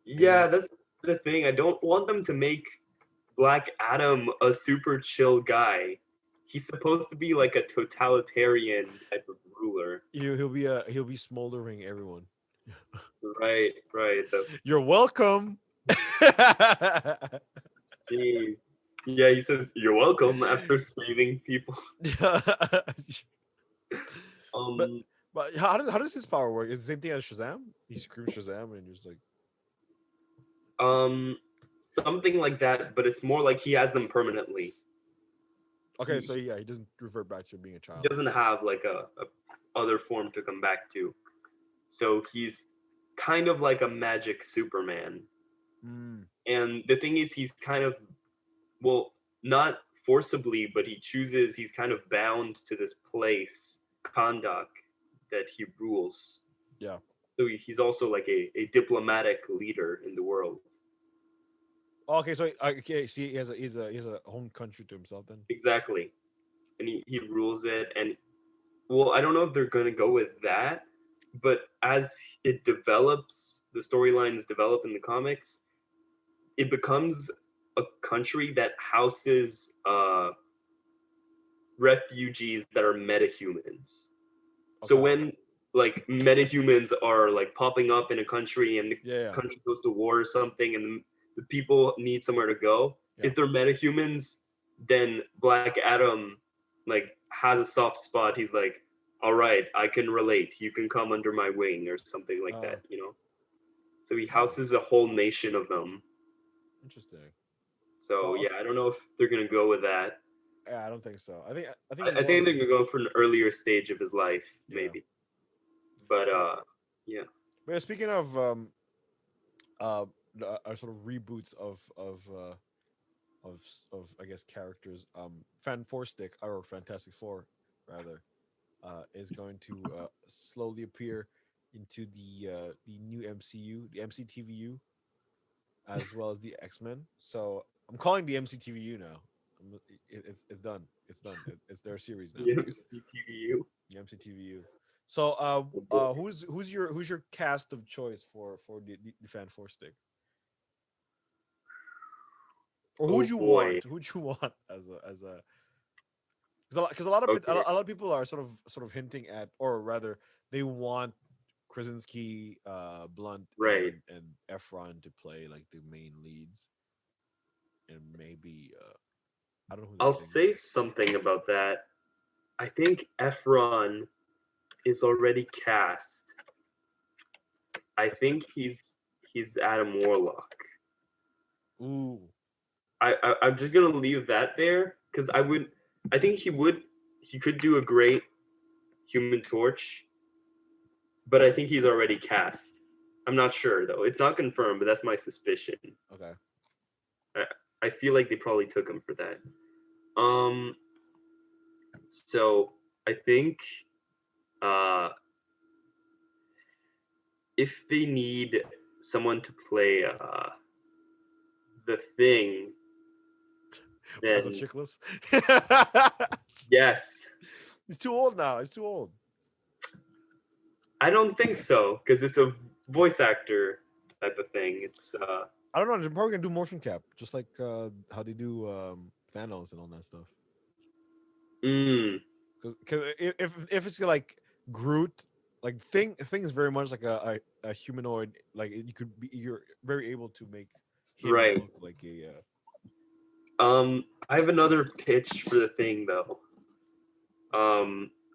Yeah, that's the thing. I don't want them to make Black Adam a super chill guy. He's supposed to be like a totalitarian type of ruler. He'll be smoldering everyone. Right. You're welcome. Jeez. Yeah, he says you're welcome after saving people. But how does his power work? Is the same thing as Shazam? He screams Shazam and you're just like something like that, but it's more like he has them permanently. Okay, so yeah, he doesn't revert back to being a child. He doesn't have like a other form to come back to. So he's kind of like a magic Superman. And the thing is, he's kind of, well, not forcibly, but he's kind of bound to this place, Kondak, that he rules. Yeah. So he's also like a diplomatic leader in the world. Okay, so see, he has a home country to himself then. Exactly, and he rules it. And well, I don't know if they're gonna go with that, but as it develops, the storylines develop in the comics, it becomes a country that houses refugees that are metahumans. Okay. So when like metahumans are like popping up in a country and the country goes to war or something and the people need somewhere to go, if they're metahumans, then Black Adam like has a soft spot. He's like, all right, I can relate. You can come under my wing or something like that, you know? So he houses a whole nation of them. Interesting. So yeah, I don't know if they're gonna go with that. Yeah, I don't think so. I think they're gonna go for an earlier stage of his life, maybe. But yeah. But speaking of sort of reboots of I guess characters, Fantastic Four rather, is going to slowly appear into the new MCU, the MCTVU, as well as the X-Men. So I'm calling the MCTVU now. It's done. It's done. It's their series now. The MCTVU. The MCTVU. So who's your cast of choice for the Fan Four stick? Or who'd you want? Who'd you want as a? Because a lot of people are sort of hinting at, or rather, they want Krasinski, Blunt, and Efron to play like the main leads, and maybe I don't know. I'll say something about that. I think Efron is already cast. I think he's Adam Warlock. Ooh. I'm just gonna leave that there because I think he could do a great Human Torch, but I think he's already cast. I'm not sure though. It's not confirmed, but that's my suspicion. Okay. I feel like they probably took him for that. So I think Uh, if they need someone to play the Thing, Michael then Chiklis. yes. He's too old now. He's too old. I don't think so, because it's a voice actor type of thing. It's I don't know. They're probably gonna do motion cap, just like how they do Thanos and all that stuff. mm, Because if it's like Groot, like thing is very much like a humanoid. Like you're very able to make him right. look like a. I have another pitch for the Thing though.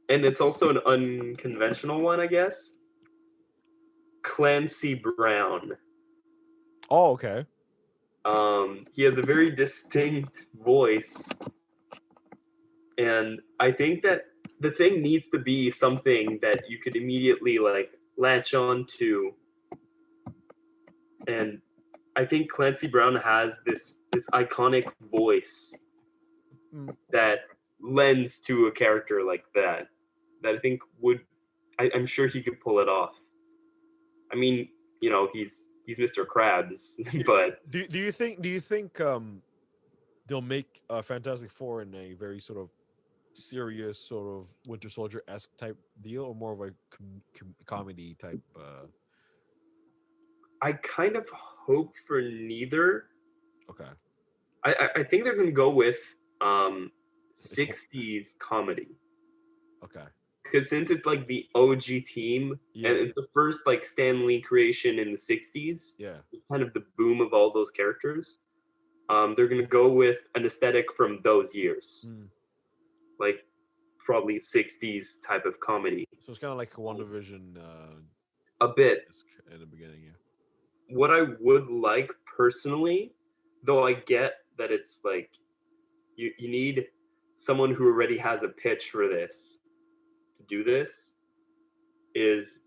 And it's also an unconventional one, I guess. Clancy Brown. Oh, okay. He has a very distinct voice, and I think that the Thing needs to be something that you could immediately like latch on to. And I think Clancy Brown has this iconic voice that lends to a character like that. That I think I'm sure he could pull it off. I mean, he's Mr. Krabs, but Do you think they'll make Fantastic Four in a very sort of serious sort of Winter Soldier esque type deal, or more of a comedy type? I kind of hope for neither. Okay. I think they're gonna go with 60s comedy. Okay. Because since it's like the OG team, Yeah. and it's the first like Stan Lee creation in the 60s, Yeah. it's kind of the boom of all those characters. They're gonna go with an aesthetic from those years, like probably 60s type of comedy. So it's kind of like WandaVision. A bit. In the beginning, yeah. What I would like personally, though I get that it's like you need someone who already has a pitch for this to do this, is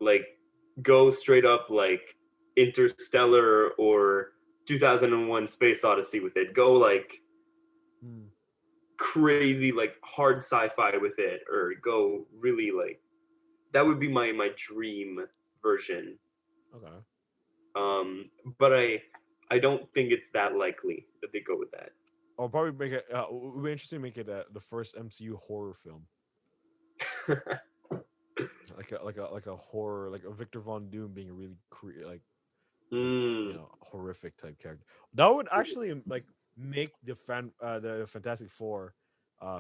like go straight up like Interstellar or 2001 Space Odyssey with it. Go like crazy like hard sci-fi with it, or go really like that would be my dream version. Okay. But I don't think it's that likely that they go with that. I'll probably make it. It would be interesting to make it the first MCU horror film, like a horror, like a Victor Von Doom being a really horrific type character. That would actually like make the Fantastic Four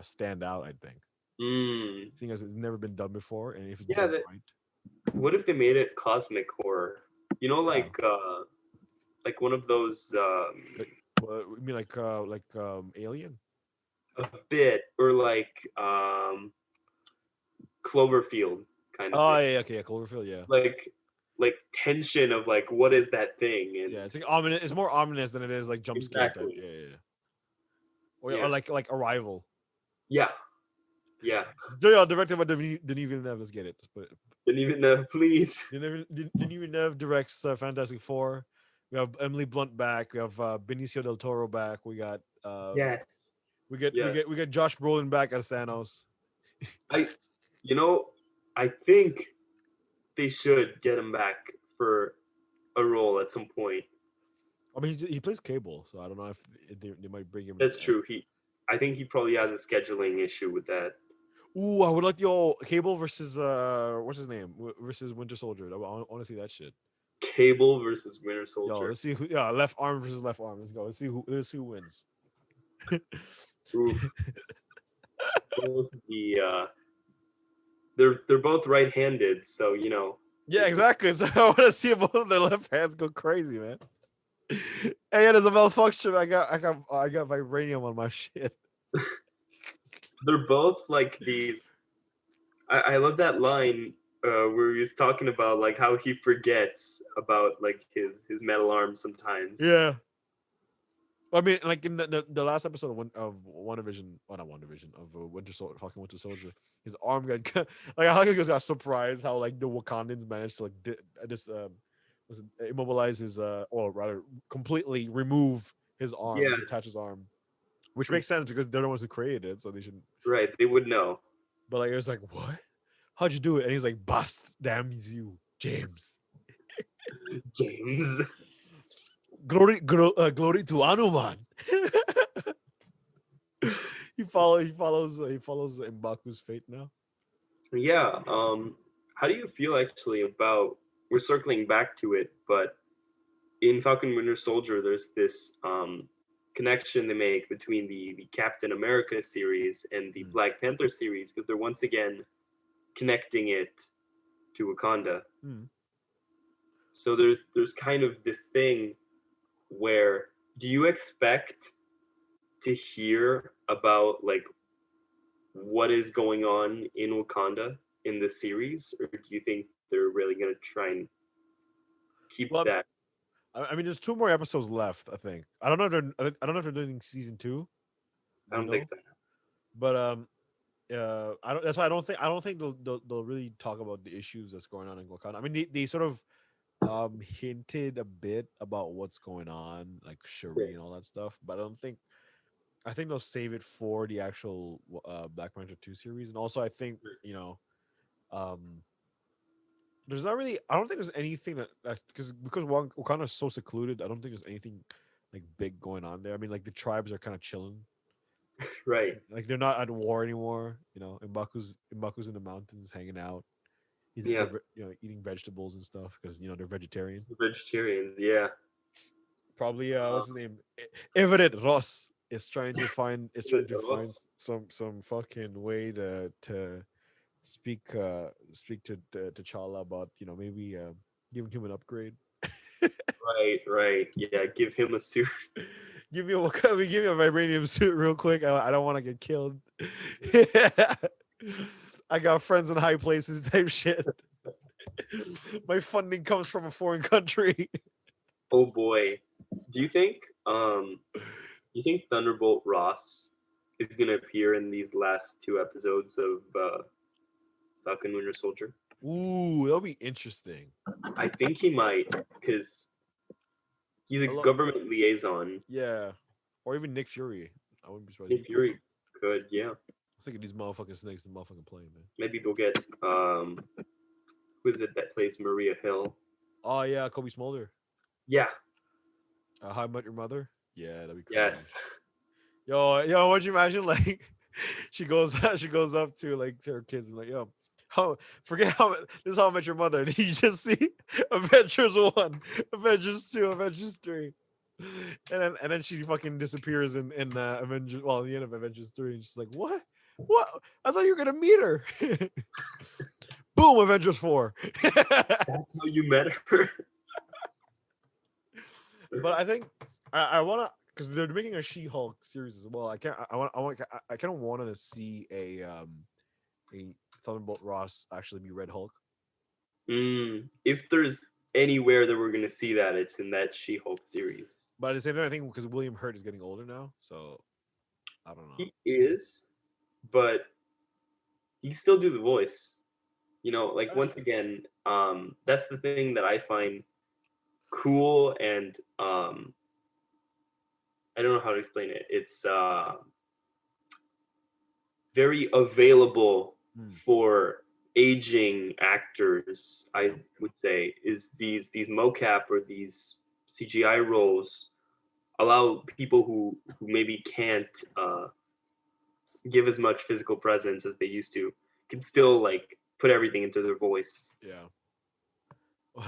stand out. I think. Seeing as it's never been done before, and if it's done right. What if they made it cosmic horror? Like one of those. You mean like Alien? A bit, or like Cloverfield kind of. Oh yeah, okay, yeah, Cloverfield, yeah. Like tension of like what is that thing? And yeah, it's like ominous. It's more ominous than it is like jump scare type. Yeah. Or like Arrival. Yeah. Directed by Denis Villeneuve. Let's get it. Denis Villeneuve, please. Denis Villeneuve directs Fantastic Four. We have Emily Blunt back. We have Benicio del Toro back. We got yes. We get Josh Brolin back as Thanos. I think they should get him back for a role at some point. I mean, he plays Cable, so I don't know if they might bring him. That's true. I think he probably has a scheduling issue with that. Ooh, I would like the old Cable versus what's his name versus Winter Soldier. I want to see that shit. Cable versus Winter Soldier. Yo, let's see who. Yeah, left arm versus left arm. Let's go. Let's see who wins. Both they're both right-handed, so Yeah, exactly. So I want to see both of their left hands go crazy, man. Hey, there's a malfunction. I got vibranium on my shit. They're both like these. I love that line where he was talking about like how he forgets about like his metal arm sometimes. Yeah. I mean, like in the last episode of WandaVision, not WandaVision, of Falcon Winter Soldier, his arm got like I think he got surprised how like the Wakandans managed to like immobilize his or rather completely remove his arm, detach his arm, which makes sense because they're the ones who created it, so they should. Right, they would know. But like it was like what? how'd you do it? And he's like, bust, damn you, James. James. Glory to Anuman. He follows M'Baku's fate now. Yeah. How do you feel actually about? We're circling back to it, but in Falcon Winter Soldier, there's this connection they make between the Captain America series and the Black Panther series because they're once again connecting it to Wakanda. So there's kind of this thing where do you expect to hear about like what is going on in Wakanda in the series, or do you think they're really gonna try and keep that? I mean, there's 2 more episodes left. I think. I don't know if they're doing season 2. I don't think so. But I don't. That's why I don't think they'll really talk about the issues that's going on in Wakanda. I mean, they sort of hinted a bit about what's going on, like Shuri and all that stuff. But I think they'll save it for the actual Black Panther 2 series. And also, I think there's not really. I don't think there's anything that's because Wakanda is so secluded. I don't think there's anything like big going on there. I mean, like the tribes are kind of chilling. Right. Like they're not at war anymore. M'Baku's in the mountains hanging out. He's eating vegetables and stuff because they're vegetarian. Vegetarians, yeah. Probably what's his name? Everett Ross is trying to find some fucking way to speak to T'Challa about maybe giving him an upgrade. Right. Yeah, give him a suit. Give me a vibranium suit real quick. I don't want to get killed. I got friends in high places type shit. My funding comes from a foreign country. Oh boy. Do you think Thunderbolt Ross is gonna appear in these last 2 episodes of Falcon Winter Soldier? Ooh, that'll be interesting. I think he might, because he's a government liaison. Yeah. Or even Nick Fury. I wouldn't be surprised. Nick Fury could, yeah. I was thinking these motherfucking snakes, the motherfucking plane, man. Maybe they'll get who is it that plays Maria Hill? Oh yeah, Kobe Smolder. Yeah. How I Met Your Mother? Yeah, that'd be cool. Yes. Yo, would you imagine like she goes up to like to her kids and like, yo, this is How I Met Your Mother, and you just see Avengers 1, Avengers 2, Avengers 3. And then she fucking disappears in Avengers. Well, at the end of Avengers 3, and she's like, "What? I thought you were gonna meet her." Boom, Avengers 4. That's how you met her. But I think I wanna, because they're making a She-Hulk series as well. I kind of wanted to see a Thunderbolt Ross actually be Red Hulk. If there's anywhere that we're gonna see that, it's in that She-Hulk series. But at the same time, I think because William Hurt is getting older now, so I don't know. He is, but he can still do the voice. Once again, that's the thing that I find cool, and I don't know how to explain it. It's very available for aging actors, I would say, is these mocap or these CGI roles allow people who maybe can't give as much physical presence as they used to can still like put everything into their voice. Yeah.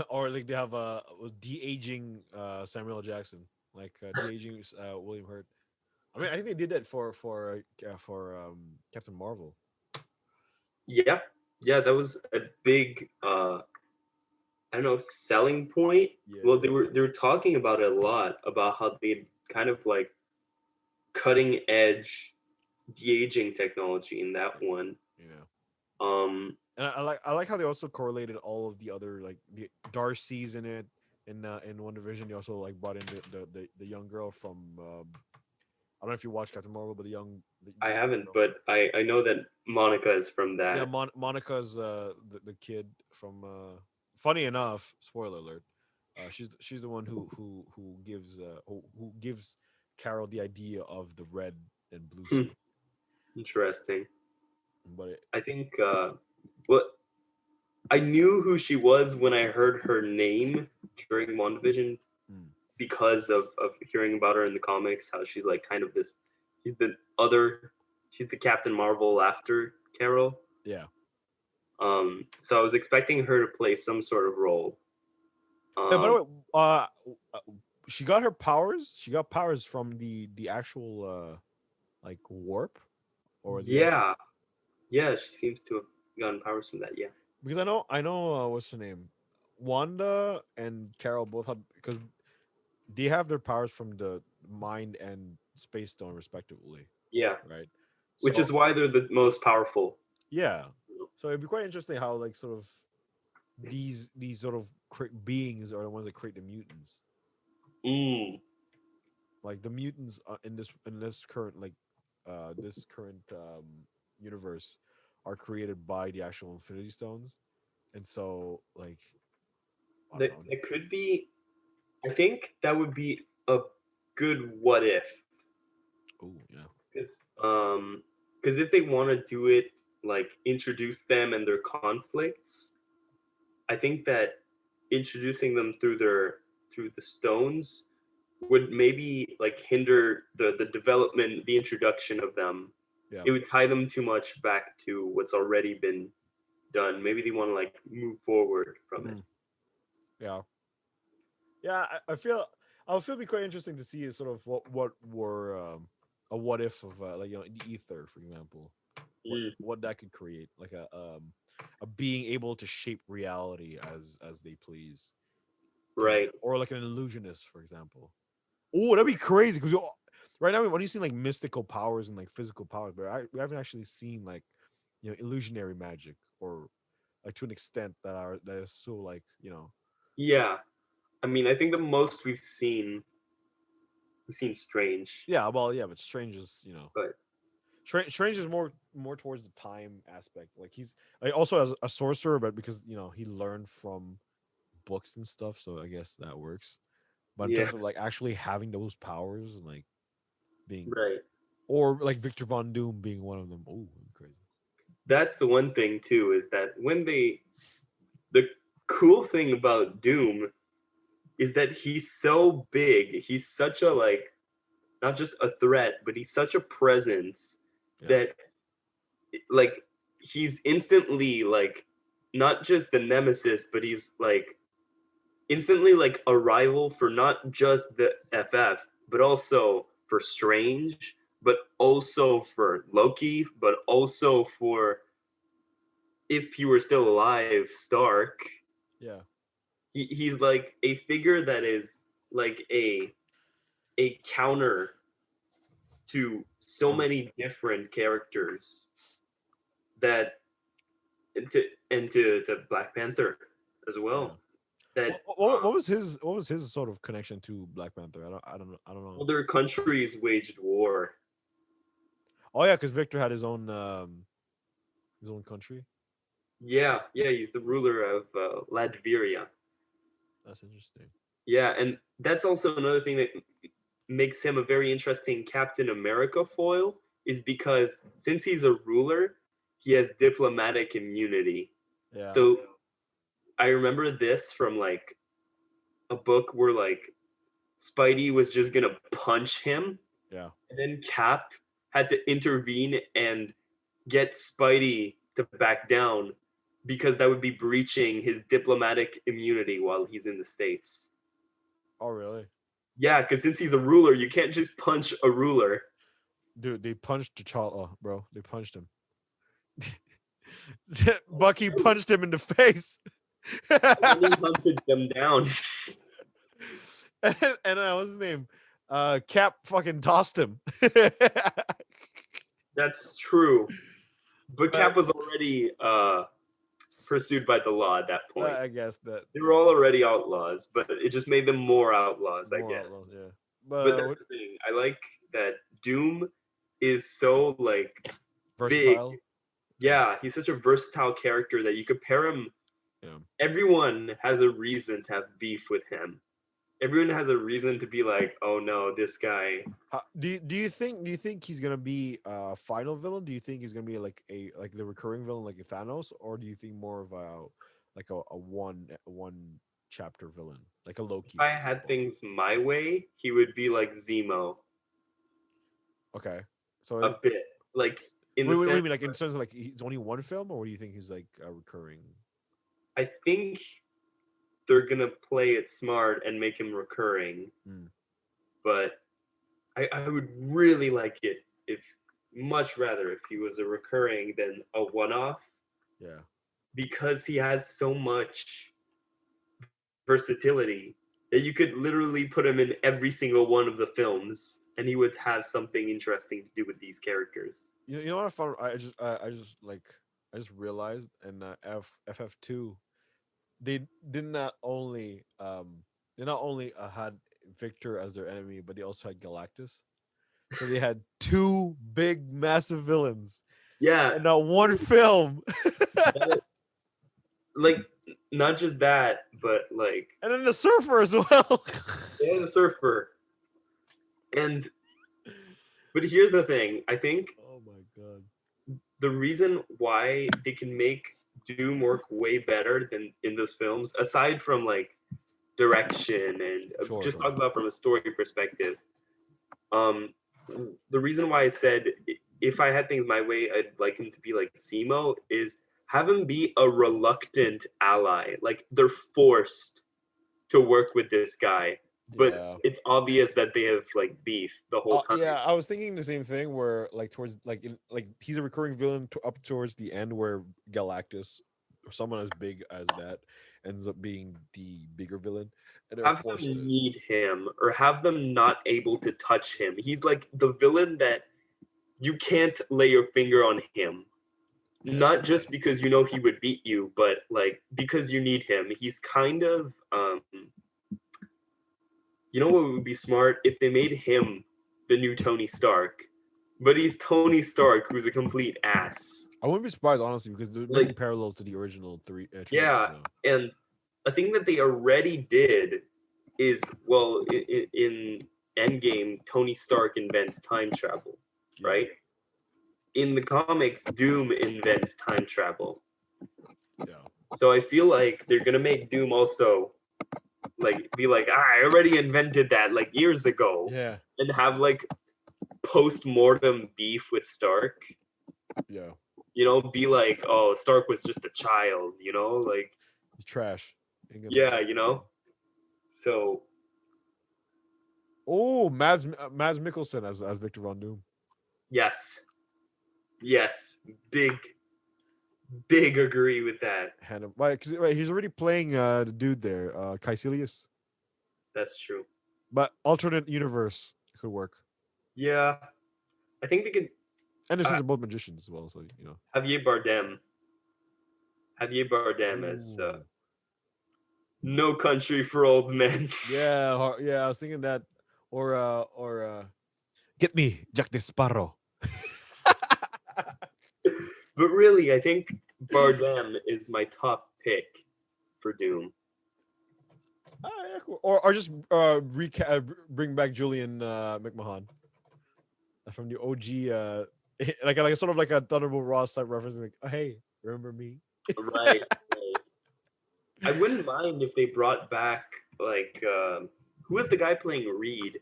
Or like they have de-aging Samuel L. Jackson, like de-aging William Hurt. I mean, I think they did that for Captain Marvel. Yeah, that was a big I don't know, selling point. Yeah. Well, they were talking about it a lot, about how they kind of like cutting edge de-aging technology in that one. Yeah. And I like how they also correlated all of the other, like the Darcy's in it. In One Division, they also like brought in the young girl from I don't know if you watched Captain Marvel, but I haven't, but I know that Monica is from that. Yeah, Monica's the kid from. Funny enough, spoiler alert, she's the one who gives Carol the idea of the red and blue suit. Interesting. But I think Well, I knew who she was when I heard her name during WandaVision Mm. because of hearing about her in the comics, how she's like kind of this, she's the other, she's the Captain Marvel after Carol. Yeah. So I was expecting her to play some sort of role. Yeah, by the way, uh, uh, she got her powers. She got powers from the actual like warp or the actual, Yeah, yeah, she seems to have gotten powers from that. Yeah, because I know what's her name, Wanda and Carol both had, because they have their powers from the mind and space stone respectively, yeah, right? which So is why they're the most powerful. yeah, so it'd be quite interesting how like sort of these sort of beings are the ones that create the mutants. Mm, Like the mutants in this current like this current universe are created by the actual Infinity Stones, and so like I don't that know. that could be. I think that would be a good what if, Oh yeah, because because if they want to do it like introduce them and their conflicts, I think that introducing them through the stones would maybe like hinder the development, the introduction of them. yeah, It would tie them too much back to what's already been done. Maybe they want to like move forward from it. mm, yeah, yeah. I would feel it'd be quite interesting to see is sort of what were a what if of like the ether, for example, Mm, what that could create, like a being able to shape reality as they please, to right. or like an illusionist, for example. Oh, that'd be crazy because right now when you see like mystical powers and like physical powers, but we haven't actually seen like illusionary magic or like to an extent that is so like Yeah. I mean, I think the most we've seen Strange, yeah, well, yeah, but Strange is but Strange is more towards the time aspect. Like he's like, also as a sorcerer, but because he learned from books and stuff, so I guess that works. But in yeah, terms of like actually having those powers and like being right. or like Victor Von Doom being one of them, oh, crazy. That's the one thing too, is that the cool thing about Doom is that he's so big. He's such a like not just a threat, but he's such a presence Yeah, that like he's instantly like not just the nemesis, but he's like instantly like a rival for not just the FF, but also for Strange, but also for Loki, but also for, if he were still alive, Stark. yeah. He's like a figure that is like a counter to so Every many different characters that and to Black Panther as yeah. well. That What was his sort of connection to Black Panther? I don't know. other countries waged war. Oh yeah, because Victor had his own country. Yeah, yeah, he's the ruler of Latveria. That's interesting. Yeah, and that's also another thing that makes him a very interesting Captain America foil, is because since he's a ruler, he has diplomatic immunity. Yeah, So I remember this from like a book where like Spidey was just gonna punch him, yeah. and then Cap had to intervene and get Spidey to back down because that would be breaching his diplomatic immunity while he's in the States. Oh really? Yeah, because since he's a ruler, you can't just punch a ruler. Dude, they punched T'Challa, bro. They punched him. Bucky punched him in the face. And he hunted them down. And what's his name? Cap fucking tossed him. That's true. But But Cap was already pursued by the law at that point. I guess that They were all already outlaws, but it just made them more outlaws, I more guess. outlaws, yeah. But that's the thing. I like that Doom is so like versatile. big. Yeah, he's such a versatile character that you could pair him. Yeah. Everyone has a reason to have beef with him. everyone has a reason to be like, oh no, this guy. Do you think he's gonna be a final villain? Do you think he's gonna be like the recurring villain like a Thanos, or do you think more of a one chapter villain like a If Loki, I for had example? things my way, he would be like Zemo Okay, so a bit, like in the wait, sense. wait, like in terms of like it's only one film, or do you think he's like a recurring? I think they're gonna play it smart and make him recurring, Mm, but I would really like it if much rather if he was a recurring than a one-off yeah. because he has so much versatility that you could literally put him in every single one of the films and he would have something interesting to do with these characters. You know what I found? I just realized in FF2 they did not only had Victor as their enemy, but they also had Galactus. So they had two big, massive villains Yeah, in that one film, like not just that, but like and then the Surfer as well. yeah, the surfer. And but here's the thing, I think Oh my god! the reason why they can make Doom work way better than in those films, aside from like direction and Sure, just sure. talk about from a story perspective, um, the reason why I said if I had things my way, I'd like him to be like Zemo is have him be a reluctant ally. Like they're forced to work with this guy, but Yeah. it's obvious that they have like beef the whole time. Yeah, I was thinking the same thing. Where like towards he's a recurring villain up towards the end, where Galactus or someone as big as that ends up being the bigger villain, and they're Have forced them to. need him or have them not able to touch him. He's like the villain that you can't lay your finger on him. Yeah. Not just because you know he would beat you, but like because you need him. He's kind of you know what would be smart if they made him the new Tony Stark. But he's Tony Stark who's a complete ass. I wouldn't be surprised honestly because they're making Like parallels to the original three trilogy. yeah, So and a thing that they already did is well in Endgame, Tony Stark invents time travel, yeah, right? In the comics, Doom invents time travel. yeah, So I feel like they're gonna make Doom also like be like, I already invented that like years ago, yeah, and have like post-mortem beef with Stark. yeah. You know, be like, oh, Stark was just a child. You know, like He's trash. yeah, you know. So Oh, Mads Mikkelsen as Victor Von Doom. yes, yes, big agree with that. Hannah, right? Because he's already playing the dude there, Caecilius. That's true. But alternate universe could work. Yeah, I think they could. And this is both magicians as well, so you know. Javier Bardem. Javier Bardem as Ooh. No Country for Old Men. Yeah, I was thinking that, or get me Jack the Sparrow. But really, I think Bardem is my top pick for Doom. Yeah, cool. Or just bring back Julian McMahon from the OG, like a sort of like a Thunderbolt Ross type reference, like, oh, hey, remember me? Right. I wouldn't mind if they brought back like who was the guy playing Reed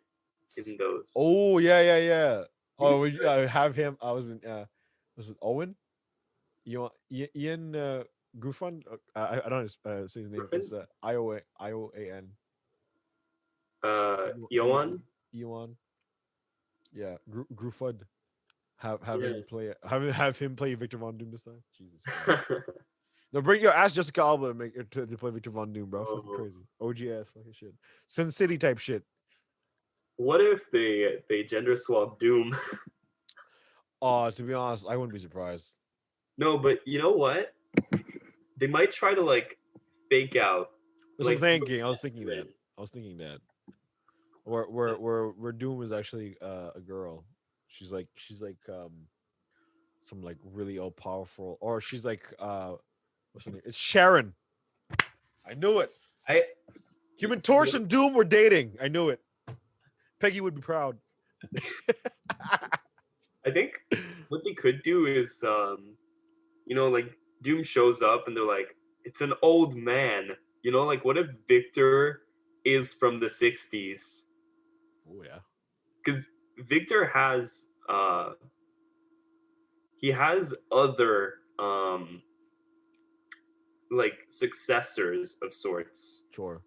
in those? Oh yeah. Oh, He's we have him. I was in. Was it Owen? Ian Griffin? I don't know say his name. Griffin? It's IOAN. Yoan? Ewan. Yeah, Grufud. Have Yeah. him play. Have him play Victor Von Doom this time. Jesus Christ. No, bring your ass Jessica Alba to make to play Victor Von Doom, bro. Fucking crazy. OG ass fucking shit. Sin City type shit. What if they gender swap Doom? Oh, to be honest, I wouldn't be surprised. No, but you know what? They might try to like fake out. That's like, what I'm thinking. I was thinking that. Where Doom is actually a girl. She's like some like really all powerful, or she's like what's her name? It's Sharon. I knew it. Human Torch and Doom were dating. I knew it. Peggy would be proud. I think what they could do is, like Doom shows up and they're like, it's an old man. Like what if Victor is from the 60s? Oh yeah. Because Victor has he has other like successors of sorts Sure.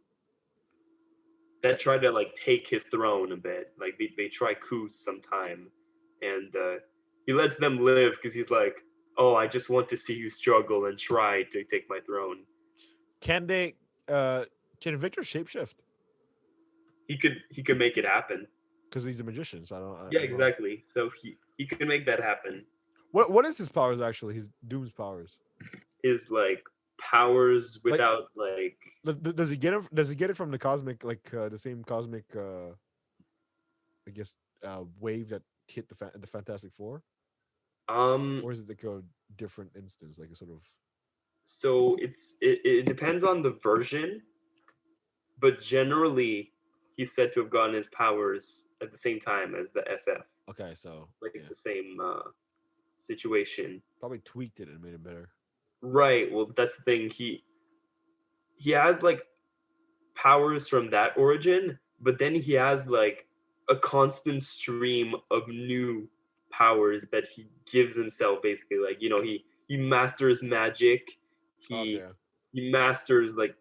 that try to like take his throne a bit. Like they try coups sometime, and he lets them live because he's like, oh, I just want to see you struggle and try to take my throne. Can Victor shapeshift? He could make it happen. Because he's a magician, so I don't. Yeah, exactly. So he can make that happen. What is his powers actually? His Doom's powers. His like powers without like. Does he get it? Does he get it from the cosmic, the same cosmic, I guess, wave that hit the Fantastic Four? Or is it like a different instance, like a sort of? So it depends on the version, but generally he's said to have gotten his powers at the same time as the FF. Okay, so the same situation. Probably tweaked it and made it better. Right. Well, that's the thing. He has like powers from that origin, but then he has like a constant stream of new powers that he gives himself. Basically, like he masters magic. He masters like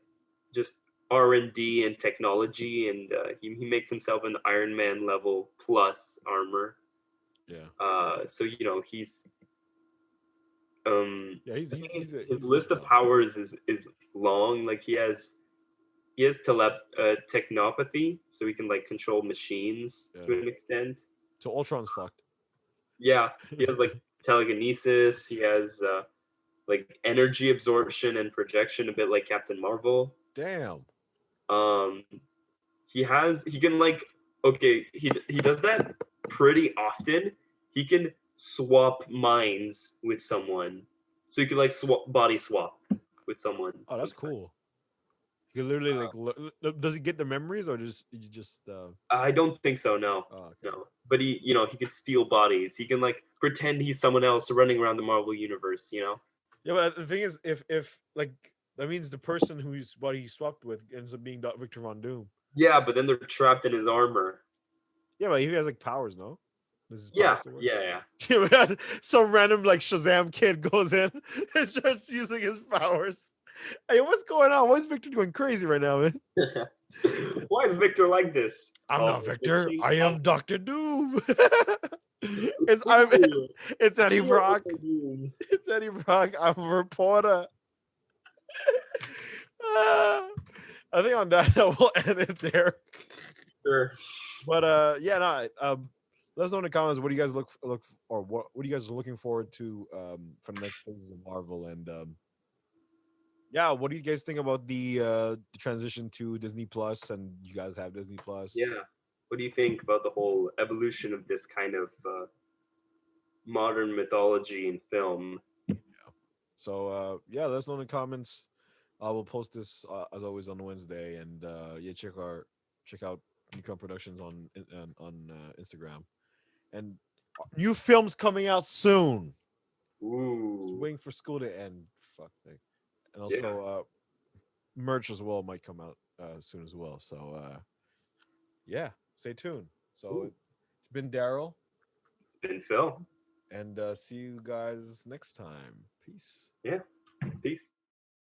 just R&D and technology, and he makes himself an Iron Man level plus armor. Yeah. So he's he's his list of powers is long. Like he has technopathy, so he can like control machines to an extent. So Ultron's fucked. Yeah, he has like telekinesis. He has like energy absorption and projection, a bit like Captain Marvel. Damn. He can like, okay, he does that pretty often. He can swap minds with someone, so he can like body swap with someone. Oh, that's cool. He literally does he get the memories or just I don't think so. No, no. But he he can steal bodies. He can like pretend he's someone else running around the Marvel universe. Yeah, but the thing is, if like that means the person whose body he swapped with ends up being Victor Von Doom. Yeah, but then they're trapped in his armor. Yeah, but he has like powers, no? Yeah. Some random like Shazam kid goes in and starts using his powers. Hey, what's going on? Why is Victor going crazy right now, man? Why is Victor like this? I'm not Victor. I am Dr. Doom. It's Eddie Brock. It's Eddie Brock. I'm a reporter. I think on that we'll end it there. Sure. But let us know in the comments what do you guys look or what do you guys are looking forward to for the next phases of Marvel, and what do you guys think about the transition to Disney Plus, and you guys have Disney Plus? Yeah. What do you think about the whole evolution of this kind of modern mythology in film? Yeah. So let us know in the comments. I will post this as always on Wednesday, and check out Newcom Productions on Instagram, and new films coming out soon. Ooh. Just waiting for school to end. Fuck thing. And also merch as well might come out soon as well. So stay tuned. So it's been Daryl. It's been Phil. And see you guys next time. Peace. Yeah.